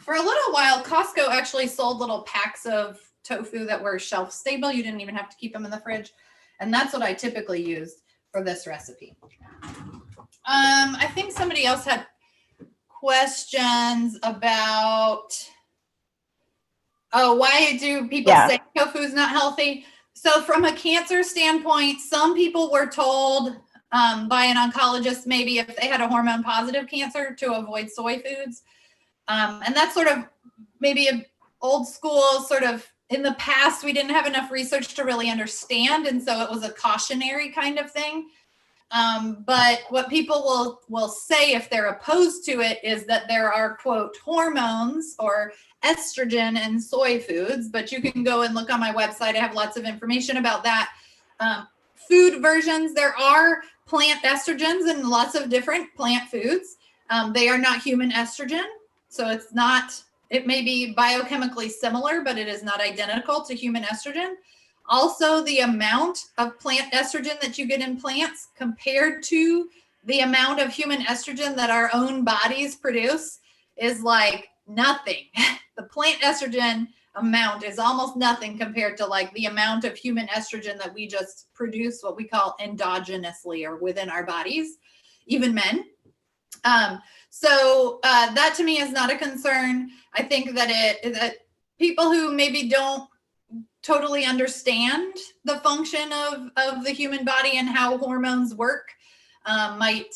A: For a little while, Costco actually sold little packs of tofu that were shelf stable. You didn't even have to keep them in the fridge. And that's what I typically used for this recipe. I think somebody else had questions about, why do people say tofu is not healthy? So from a cancer standpoint, some people were told by an oncologist, maybe if they had a hormone positive cancer, to avoid soy foods. And that's sort of maybe an old school sort of, in the past, we didn't have enough research to really understand. And so it was a cautionary kind of thing. But what people will say if they're opposed to it is that there are, quote, hormones or estrogen in soy foods, but you can go and look on my website. I have lots of information about that. Food versions, there are plant estrogens in lots of different plant foods. They are not human estrogen. So it may be biochemically similar, but it is not identical to human estrogen. Also, the amount of plant estrogen that you get in plants compared to the amount of human estrogen that our own bodies produce is like nothing. The plant estrogen amount is almost nothing compared to like the amount of human estrogen that we just produce, what we call endogenously or within our bodies, even men. So that to me is not a concern. I think that people who maybe don't totally understand the function of the human body and how hormones work might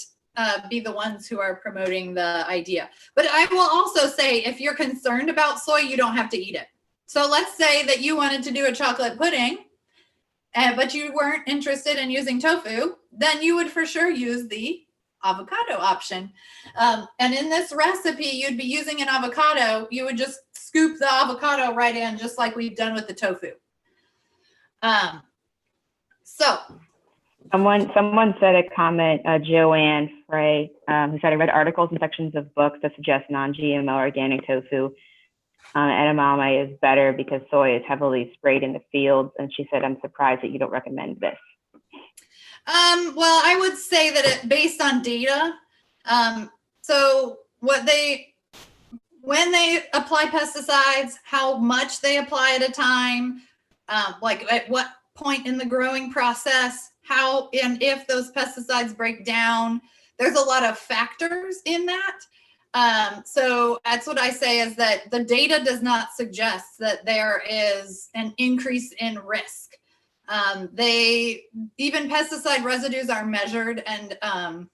A: be the ones who are promoting the idea. But I will also say, if you're concerned about soy, you don't have to eat it. So let's say that you wanted to do a chocolate pudding, but you weren't interested in using tofu, then you would for sure use the avocado option. And in this recipe, you'd be using an avocado. You would just scoop the avocado right in, just like we've done with the tofu.
C: Someone said a comment, Joanne Frey, who said, I read articles and sections of books that suggest non-GMO organic tofu edamame is better because soy is heavily sprayed in the fields. And she said, I'm surprised that you don't recommend this.
A: Well, I would say that it based on data. So when they apply pesticides, how much they apply at a time, like at what point in the growing process, how and if those pesticides break down, there's a lot of factors in that. So that's what I say is that the data does not suggest that there is an increase in risk. Even pesticide residues are measured and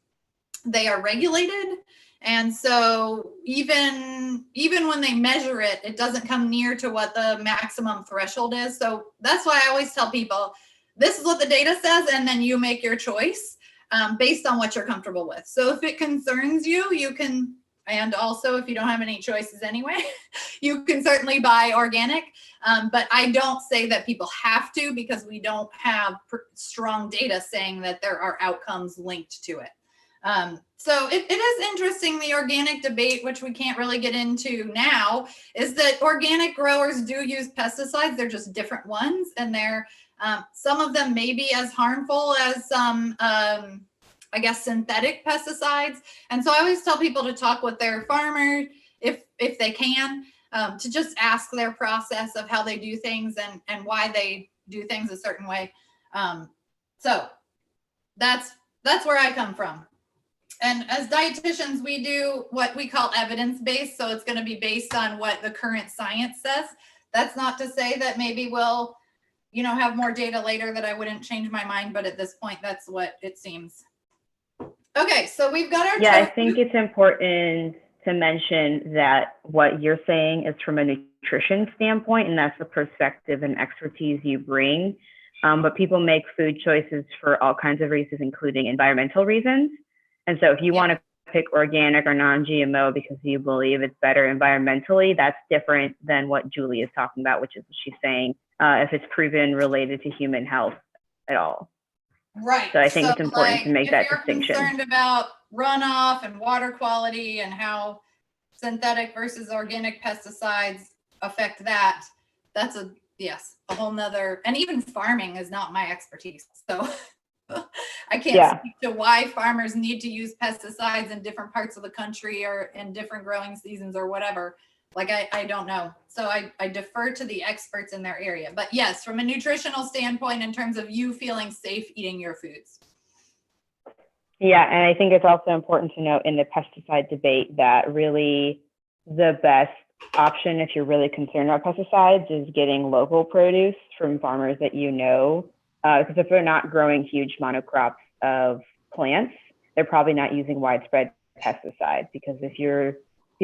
A: they are regulated. And so even when they measure it, it doesn't come near to what the maximum threshold is. So that's why I always tell people, this is what the data says, and then you make your choice based on what you're comfortable with. So if it concerns you, you can, and also if you don't have any choices anyway, you can certainly buy organic. But I don't say that people have to, because we don't have strong data saying that there are outcomes linked to it. So it is interesting, the organic debate, which we can't really get into now, is that organic growers do use pesticides. They're just different ones. And they're, some of them may be as harmful as some, I guess, synthetic pesticides. And so I always tell people to talk with their farmer if they can, to just ask their process of how they do things and why they do things a certain way. So that's where I come from. And as dietitians, we do what we call evidence-based. So it's going to be based on what the current science says. That's not to say that maybe we'll, have more data later that I wouldn't change my mind. But at this point, that's what it seems. Okay, so we've got our
C: I think it's important to mention that what you're saying is from a nutrition standpoint, and that's the perspective and expertise you bring. But people make food choices for all kinds of reasons, including environmental reasons. And so if you want to pick organic or non-GMO because you believe it's better environmentally, that's different than what Julie is talking about, which is she's saying if it's proven related to human health at all.
A: Right.
C: So I think it's important to make that distinction.
A: If you're concerned about runoff and water quality and how synthetic versus organic pesticides affect that, that's a whole nother, and even farming is not my expertise. So I can't speak to why farmers need to use pesticides in different parts of the country or in different growing seasons or whatever. Like, I don't know. So I defer to the experts in their area. But yes, from a nutritional standpoint, in terms of you feeling safe eating your foods.
C: Yeah, and I think it's also important to note in the pesticide debate that really the best option, if you're really concerned about pesticides, is getting local produce from farmers that because if they're not growing huge monocrops of plants, they're probably not using widespread pesticides. Because if you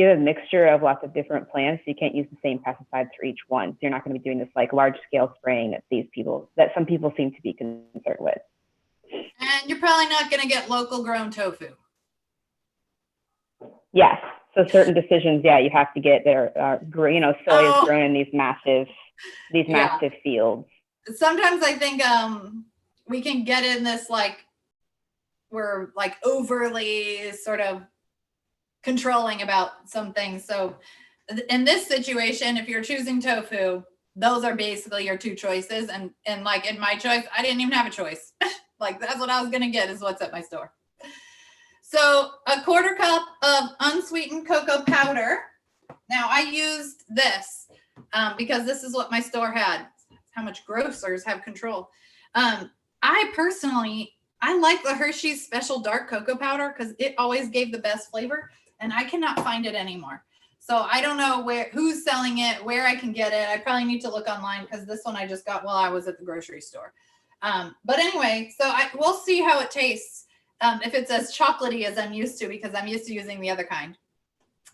C: have a mixture of lots of different plants, you can't use the same pesticides for each one. So you're not going to be doing this like large scale spraying that some people seem to be concerned with.
A: And you're probably not going to get local grown tofu.
C: Yes. So certain decisions, you have to get there. Soy is grown in these massive fields. Sometimes
A: I think we can get in this, like, we're like overly sort of controlling about some things. So in this situation, if you're choosing tofu, those are basically your two choices. And like in my choice, I didn't even have a choice. Like, that's what I was going to get is what's at my store. So a 1/4 cup of unsweetened cocoa powder. Now I used this because this is what my store had. How much grocers have control. I personally like the Hershey's Special Dark Cocoa Powder because it always gave the best flavor, and I cannot find it anymore. So I don't know who's selling it, where I can get it. I probably need to look online because this one I just got while I was at the grocery store. But anyway, so we'll see how it tastes. If it's as chocolatey as I'm used to, because I'm used to using the other kind.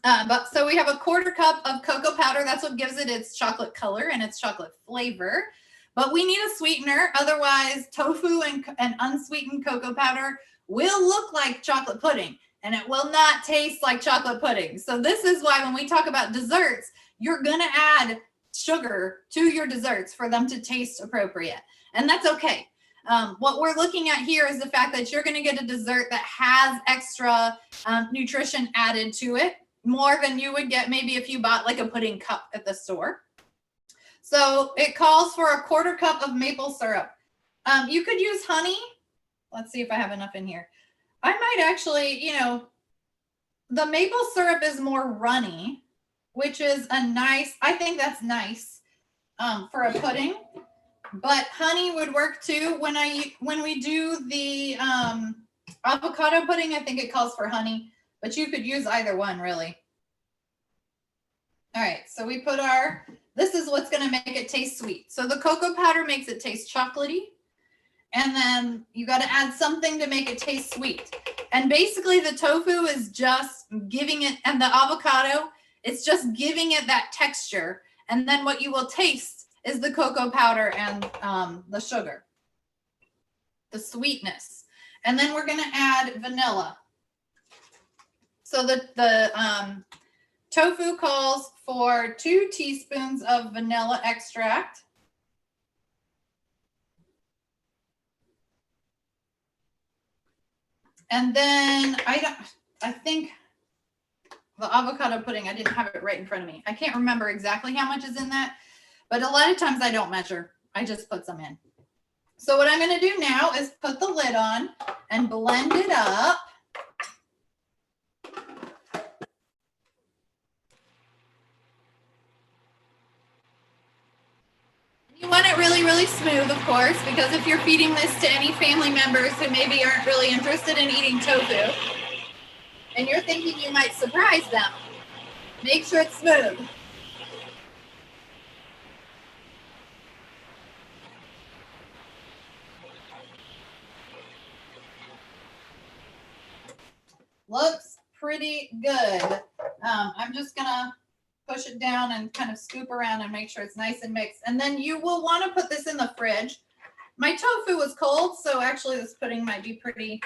A: But so we have a 1/4 cup of cocoa powder. That's what gives it its chocolate color and its chocolate flavor. But we need a sweetener. Otherwise, tofu and unsweetened cocoa powder will look like chocolate pudding, and it will not taste like chocolate pudding. So this is why when we talk about desserts, you're going to add sugar to your desserts for them to taste appropriate. And that's okay. What we're looking at here is the fact that you're going to get a dessert that has extra nutrition added to it. more than you would get maybe if you bought like a pudding cup at the store. So it calls for a 1/4 cup of maple syrup. You could use honey. Let's see if I have enough in here. I might actually, you know, the maple syrup is more runny, which is a nice, I think that's nice for a pudding. But honey would work too. When we do the avocado pudding, I think it calls for honey, but you could use either one really. All right, so we put this is what's gonna make it taste sweet. So the cocoa powder makes it taste chocolatey. And then you gotta add something to make it taste sweet. And basically the tofu is just giving it, and the avocado, it's just giving it that texture. And then what you will taste is the cocoa powder and the sugar, the sweetness. And then we're gonna add vanilla. So the tofu calls for 2 teaspoons of vanilla extract. And then I think the avocado pudding, I didn't have it right in front of me. I can't remember exactly how much is in that, but a lot of times I don't measure. I just put some in. So what I'm going to do now is put the lid on and blend it up. You want it really, really smooth, of course, because if you're feeding this to any family members who maybe aren't really interested in eating tofu, and you're thinking you might surprise them, make sure it's smooth. Looks pretty good. I'm just gonna push it down and kind of scoop around and make sure it's nice and mixed. And then you will want to put this in the fridge. My tofu was cold, so actually this pudding might be pretty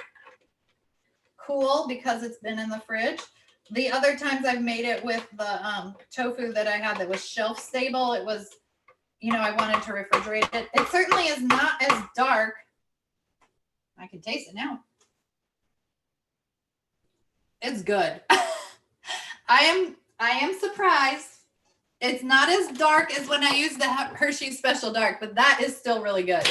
A: cool because it's been in the fridge. The other times I've made it with the tofu that I had that was shelf stable, it was, you know, I wanted to refrigerate it. It certainly is not as dark. I can taste it now. It's good. I am surprised. It's not as dark as when I used the Hershey Special Dark, but that is still really good.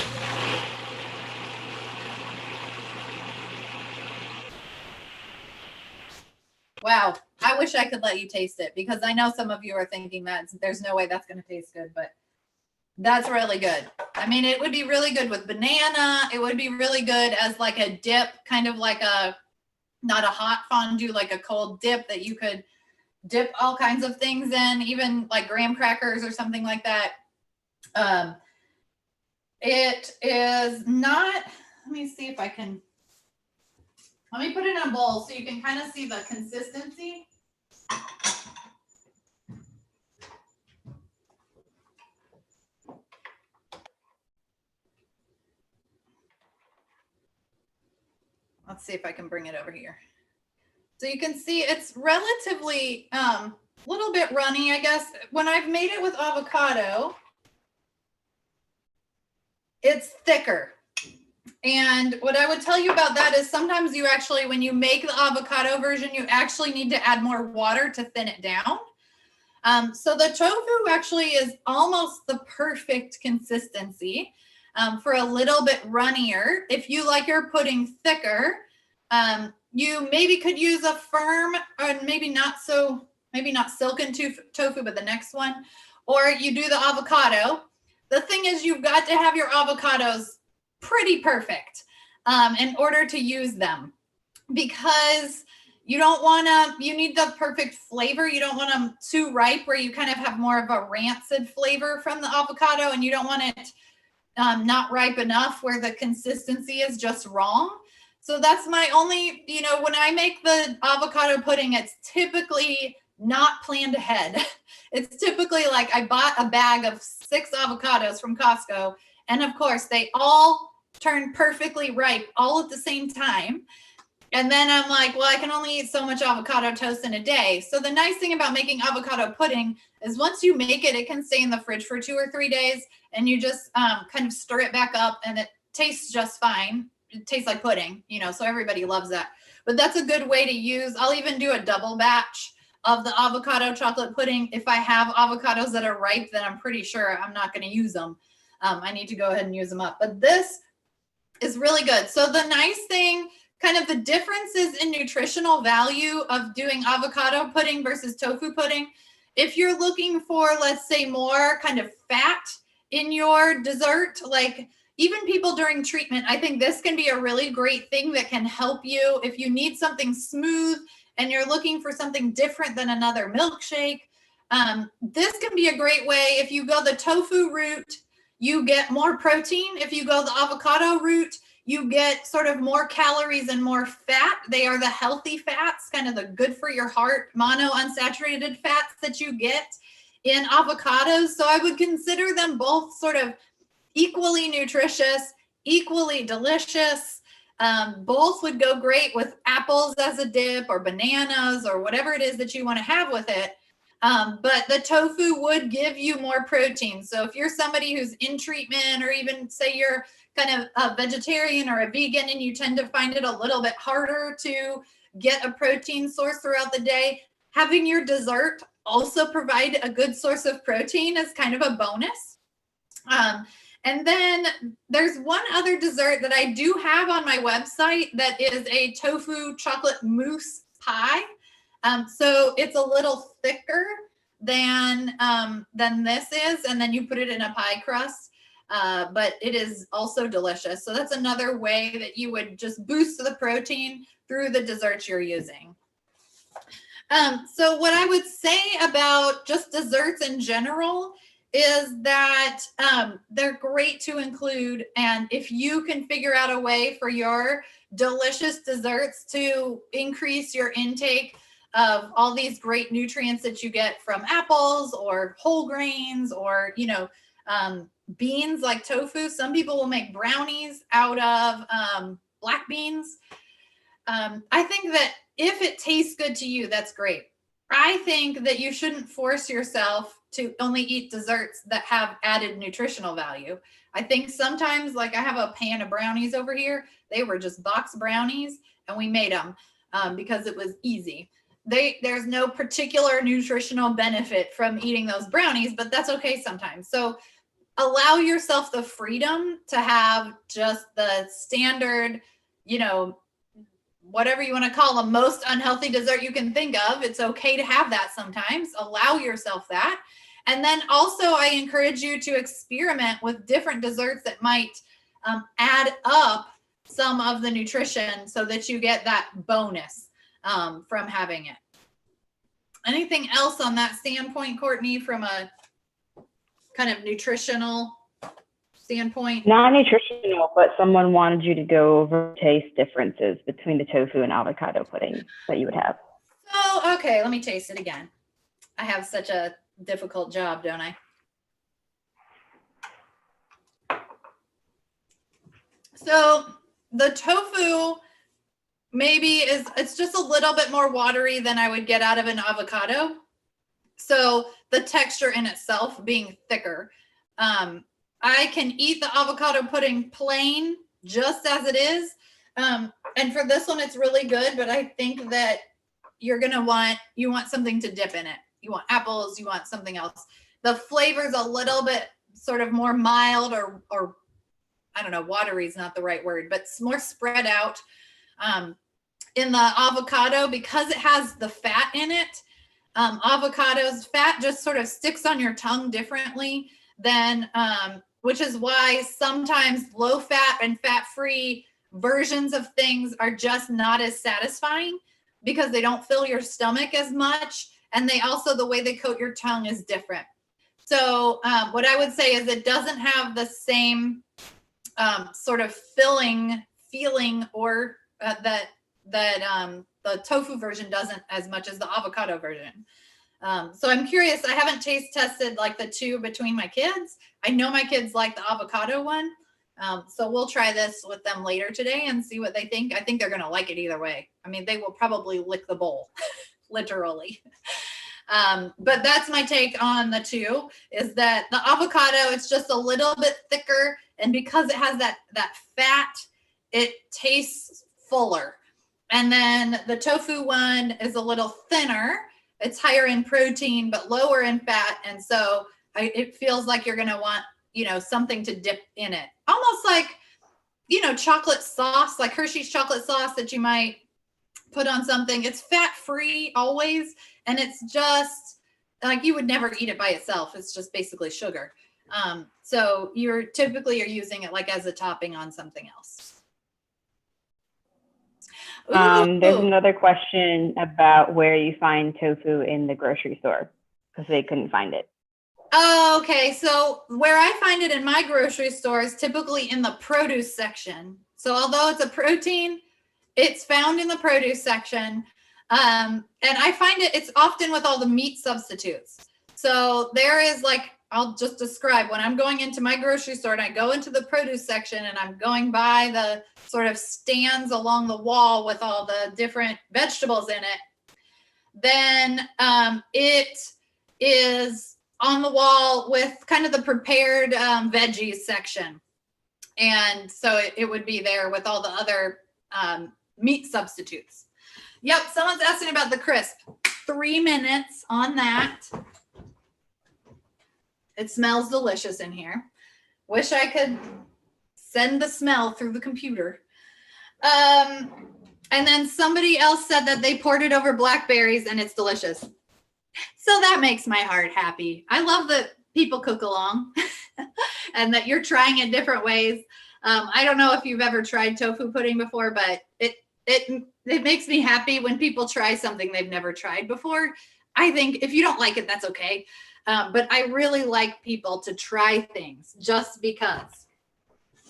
A: Wow. I wish I could let you taste it because I know some of you are thinking that there's no way that's going to taste good, but that's really good. I mean, it would be really good with banana. It would be really good as like a dip, kind of like not a hot fondue, like a cold dip that you could dip all kinds of things in, even like graham crackers or something like that. It is not, let me see if I can, let me put it in a bowl so you can kind of see the consistency. Let's see if I can bring it over here. So you can see it's relatively a little bit runny, I guess. When I've made it with avocado, it's thicker. And what I would tell you about that is sometimes you actually, when you make the avocado version, you actually need to add more water to thin it down. So the tofu actually is almost the perfect consistency for a little bit runnier. If you like your pudding thicker, you maybe could use a firm or maybe not silken tofu, but the next one, or you do the avocado. The thing is, you've got to have your avocados pretty perfect in order to use them, because you don't want to, you need the perfect flavor. You don't want them too ripe where you kind of have more of a rancid flavor from the avocado, and you don't want it not ripe enough where the consistency is just wrong. So that's my only, you know, when I make the avocado pudding, it's typically not planned ahead. It's typically like I bought a bag of 6 avocados from Costco, and of course they all turn perfectly ripe all at the same time. And then I'm like, well, I can only eat so much avocado toast in a day. So the nice thing about making avocado pudding is once you make it, it can stay in the fridge for 2 or 3 days, and you just kind of stir it back up and it tastes just fine. It tastes like pudding, you know, so everybody loves that. But that's a good way to use. I'll even do a double batch of the avocado chocolate pudding. If I have avocados that are ripe, then I'm pretty sure I'm not going to use them. I need to go ahead and use them up. But this is really good. So the nice thing, kind of the differences in nutritional value of doing avocado pudding versus tofu pudding. If you're looking for, let's say, more kind of fat in your dessert, like even people during treatment, I think this can be a really great thing that can help you if you need something smooth and you're looking for something different than another milkshake. This can be a great way. If you go the tofu route, you get more protein. If you go the avocado route, you get sort of more calories and more fat. They are the healthy fats, kind of the good for your heart, monounsaturated fats that you get in avocados. So I would consider them both sort of equally nutritious, equally delicious. Both would go great with apples as a dip or bananas or whatever it is that you want to have with it. But the tofu would give you more protein. So if you're somebody who's in treatment, or even say you're kind of a vegetarian or a vegan and you tend to find it a little bit harder to get a protein source throughout the day, having your dessert also provide a good source of protein is kind of a bonus. And then there's one other dessert that I do have on my website that is a tofu chocolate mousse pie. So it's a little thicker than this is, and then you put it in a pie crust, but it is also delicious. So that's another way that you would just boost the protein through the desserts you're using. So what I would say about just desserts in general is that they're great to include. And if you can figure out a way for your delicious desserts to increase your intake of all these great nutrients that you get from apples or whole grains or, beans like tofu. Some people will make brownies out of black beans. I think that if it tastes good to you, that's great. I think that you shouldn't force yourself to only eat desserts that have added nutritional value. I think sometimes, like I have a pan of brownies over here, they were just box brownies and we made them because it was easy. There's no particular nutritional benefit from eating those brownies, but that's okay sometimes. So allow yourself the freedom to have just the standard, whatever you want to call the most unhealthy dessert you can think of. It's okay to have that sometimes. Allow yourself that. And then also I encourage you to experiment with different desserts that might add up some of the nutrition so that you get that bonus from having it. Anything else on that standpoint, Courtney, from a kind of nutritional standpoint?
C: Not nutritional, but someone wanted you to go over taste differences between the tofu and avocado pudding that you would have.
A: Oh, okay. Let me taste it again. I have such a difficult job, don't I? So the tofu it's just a little bit more watery than I would get out of an avocado. So the texture in itself being thicker. I can eat the avocado pudding plain just as it is. And for this one, it's really good, but I think that you want something to dip in it. You want apples, you want something else. The flavor's a little bit sort of more mild or I don't know, watery is not the right word, but it's more spread out. In the avocado, because it has the fat in it, avocados fat just sort of sticks on your tongue differently than, which is why sometimes low fat and fat-free versions of things are just not as satisfying because they don't fill your stomach as much. And they also, the way they coat your tongue is different. So what I would say is it doesn't have the same sort of filling feeling or that the tofu version doesn't as much as the avocado version. So I'm curious. I haven't taste tested like the two between my kids. I know my kids like the avocado one. So we'll try this with them later today and see what they think. I think they're going to like it either way. I mean, they will probably lick the bowl, literally. But that's my take on the two, is that the avocado, it's just a little bit thicker. And because it has that fat, it tastes fuller. And then the tofu one is a little thinner. it's higher in protein, but lower in fat. And so it feels like you're going to want, something to dip in it. Almost like, chocolate sauce, like Hershey's chocolate sauce that you might put on something. It's fat-free always. And it's just like, you would never eat it by itself. It's just basically sugar. So you're using it like as a topping on something else.
C: There's another question about where you find tofu in the grocery store because they couldn't find it.
A: Oh, okay. So where I find it in my grocery store is typically in the produce section. So although it's a protein, it's found in the produce section. And I find it's often with all the meat substitutes. So there is I'll just describe when I'm going into my grocery store and I go into the produce section and I'm going by the sort of stands along the wall with all the different vegetables in it. Then it is on the wall with kind of the prepared veggies section. And so it would be there with all the other meat substitutes. Yep, someone's asking about the crisp. 3 minutes on that. It smells delicious in here. Wish I could send the smell through the computer. And then somebody else said that they poured it over blackberries and it's delicious. So that makes my heart happy. I love that people cook along and that you're trying it different ways. I don't know if you've ever tried tofu pudding before, but it makes me happy when people try something they've never tried before. I think if you don't like it, that's okay. But I really like people to try things just because.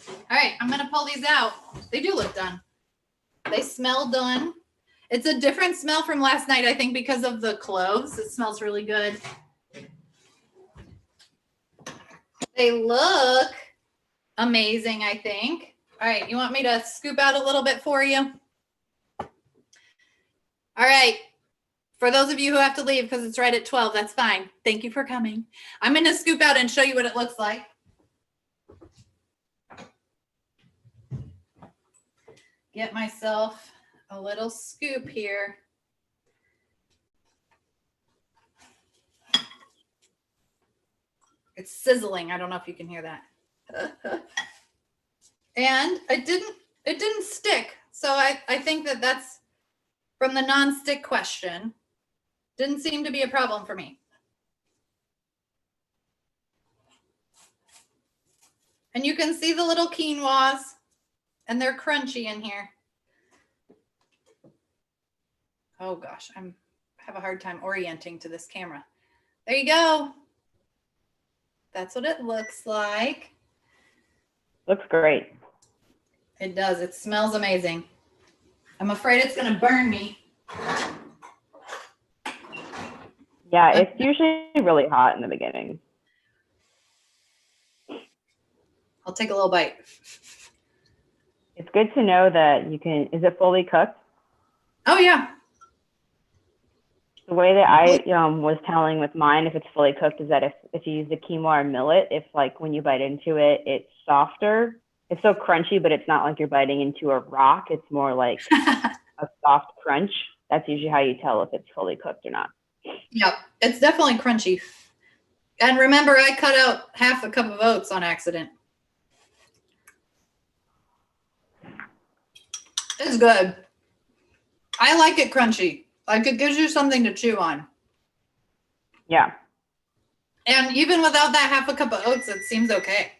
A: All right, I'm going to pull these out. They do look done. They smell done. It's a different smell from last night, I think, because of the cloves. It smells really good. They look amazing, I think. All right, you want me to scoop out a little bit for you? All right. For those of you who have to leave because it's right at 12, that's fine. Thank you for coming. I'm going to scoop out and show you what it looks like. Get myself a little scoop here. It's sizzling. I don't know if you can hear that. And it didn't stick. So I think that's from the non-stick question. Didn't seem to be a problem for me. And you can see the little quinoas and they're crunchy in here. Oh gosh, I have a hard time orienting to this camera. There you go. That's what it looks like.
C: Looks great.
A: It does. It smells amazing. I'm afraid it's going to burn me.
C: Yeah, it's usually really hot in the beginning.
A: I'll take a little bite.
C: It's good to know that you can, is it fully cooked?
A: Oh yeah.
C: The way that I was telling with mine, if it's fully cooked, is that if you use the quinoa or millet, if when you bite into it, it's softer. It's so crunchy, but it's not like you're biting into a rock. It's more like a soft crunch. That's usually how you tell if it's fully cooked or not.
A: Yep, it's definitely crunchy. And remember, I cut out half a cup of oats on accident. It's good. I like it crunchy. Like it gives you something to chew on.
C: Yeah.
A: And even without that half a cup of oats, it seems okay.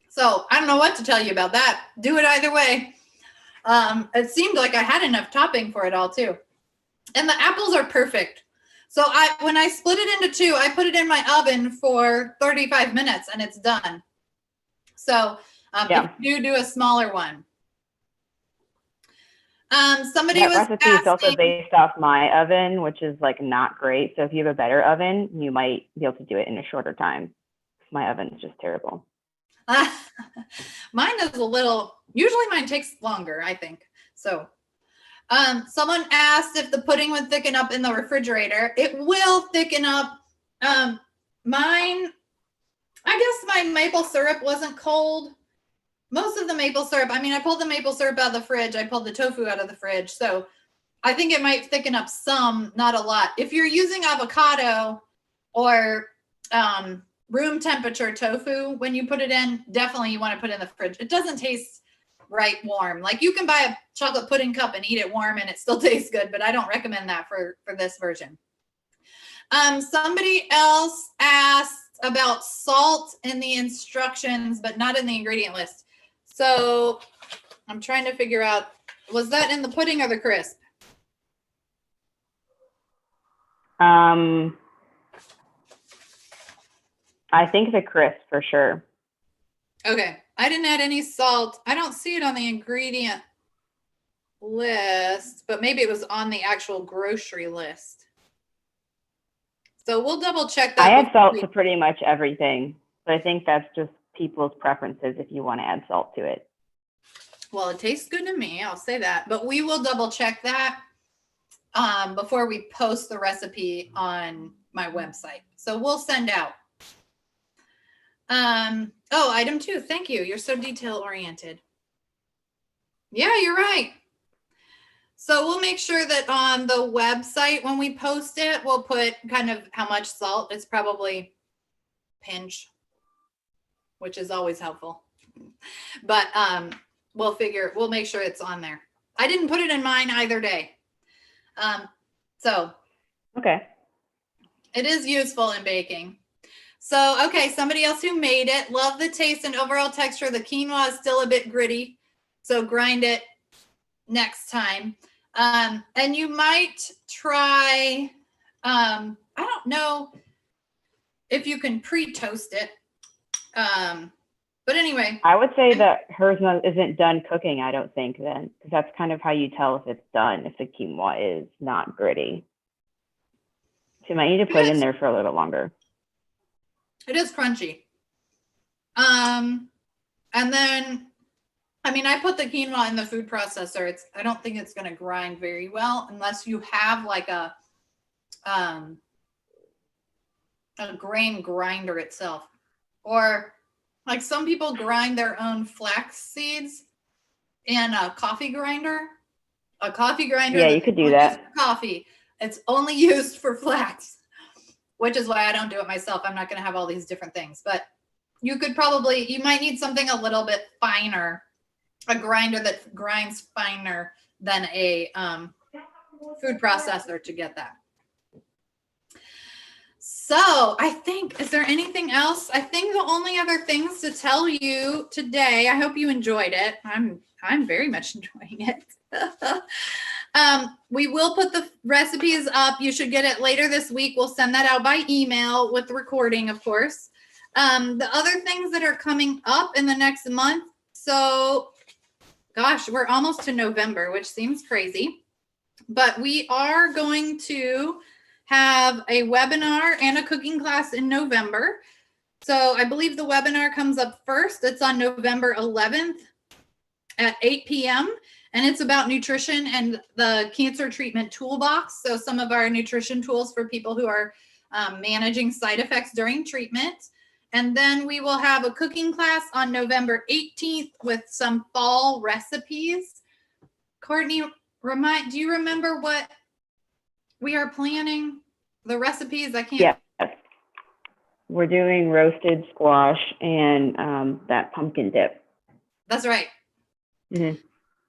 A: So I don't know what to tell you about that. Do it either way. It seemed like I had enough topping for it all too. And the apples are perfect. So when I split it into two, I put it in my oven for 35 minutes and it's done. So if you do a smaller one. Somebody was
C: recipe
A: asking,
C: is also based off my oven, which is not great. So if you have a better oven, you might be able to do it in a shorter time. My oven is just terrible.
A: Mine is usually mine takes longer, I think. So someone asked if the pudding would thicken up in the refrigerator. It will thicken up. Mine, I guess my maple syrup wasn't cold. Most of the maple syrup, I pulled the maple syrup out of the fridge. I pulled the tofu out of the fridge. So I think it might thicken up some, not a lot. If you're using avocado or room temperature tofu, when you put it in, definitely you want to put it in the fridge. It doesn't taste right warm. Like you can buy a chocolate pudding cup and eat it warm and it still tastes good, but I don't recommend that for this version. Somebody else asked about salt in the instructions, but not in the ingredient list. So I'm trying to figure out, was that in the pudding or the crisp?
C: I think the crisp for sure.
A: Okay. I didn't add any salt. I don't see it on the ingredient list, but maybe it was on the actual grocery list. So we'll double check that.
C: I add salt to pretty much everything, but I think that's just people's preferences if you want to add salt to it.
A: Well, it tastes good to me. I'll say that, but we will double check that before we post the recipe on my website. So we'll send out. Oh, item 2. Thank you. You're so detail oriented. Yeah, you're right. So we'll make sure that on the website, when we post it, we'll put kind of how much salt. It's probably pinch, which is always helpful. But we'll make sure it's on there. I didn't put it in mine either day. So
C: okay.
A: It is useful in baking. So, okay, somebody else who made it. Love the taste and overall texture. The quinoa is still a bit gritty, so grind it next time. And you might try, I don't know if you can pre-toast it. But anyway.
C: I would say that hers isn't done cooking, I don't think then, because that's kind of how you tell if it's done, if the quinoa is not gritty. So you might need to put it in there for a little longer.
A: It is crunchy. And then, I mean, I put the quinoa in the food processor. I don't think it's going to grind very well unless you have like a grain grinder itself. Or like some people grind their own flax seeds in a coffee grinder. A coffee grinder.
C: Yeah, you could do that.
A: Coffee. It's only used for flax, which is why I don't do it myself. I'm not going to have all these different things, but you might need something a little bit finer, a grinder that grinds finer than a food processor to get that. So I think, is there anything else? I think the only other things to tell you today, I hope you enjoyed it. I'm very much enjoying it. We will put the recipes up. You should get it later this week. We'll send that out by email with the recording, of course. The other things that are coming up in the next month. So, gosh, we're almost to November, which seems crazy. But we are going to have a webinar and a cooking class in November. So I believe the webinar comes up first. It's on November 11th at 8 p.m. And it's about nutrition and the cancer treatment toolbox. So some of our nutrition tools for people who are managing side effects during treatment. And then we will have a cooking class on November 18th with some fall recipes. Courtney, do you remember what we are planning? The recipes? I can't.
C: Yes. We're doing roasted squash and that pumpkin dip.
A: That's right.
C: Mm-hmm.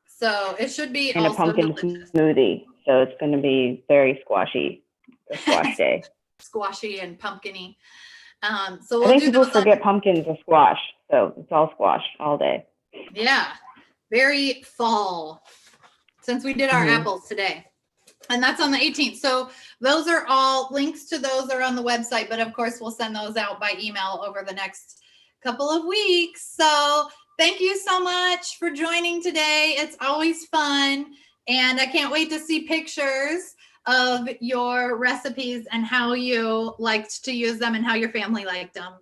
A: So it should be
C: and
A: also
C: a pumpkin
A: delicious.
C: Smoothie. So it's going to be very squashy. The squash day.
A: Squashy and pumpkiny. So
C: I think people forget pumpkins are squash. So it's all squash all day.
A: Yeah. Very fall. Since we did our apples today. And that's on the 18th. So those are all links to those are on the website. But of course, we'll send those out by email over the next couple of weeks. So thank you so much for joining today. It's always fun. And I can't wait to see pictures of your recipes and how you liked to use them and how your family liked them.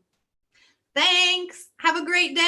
A: Thanks. Have a great day.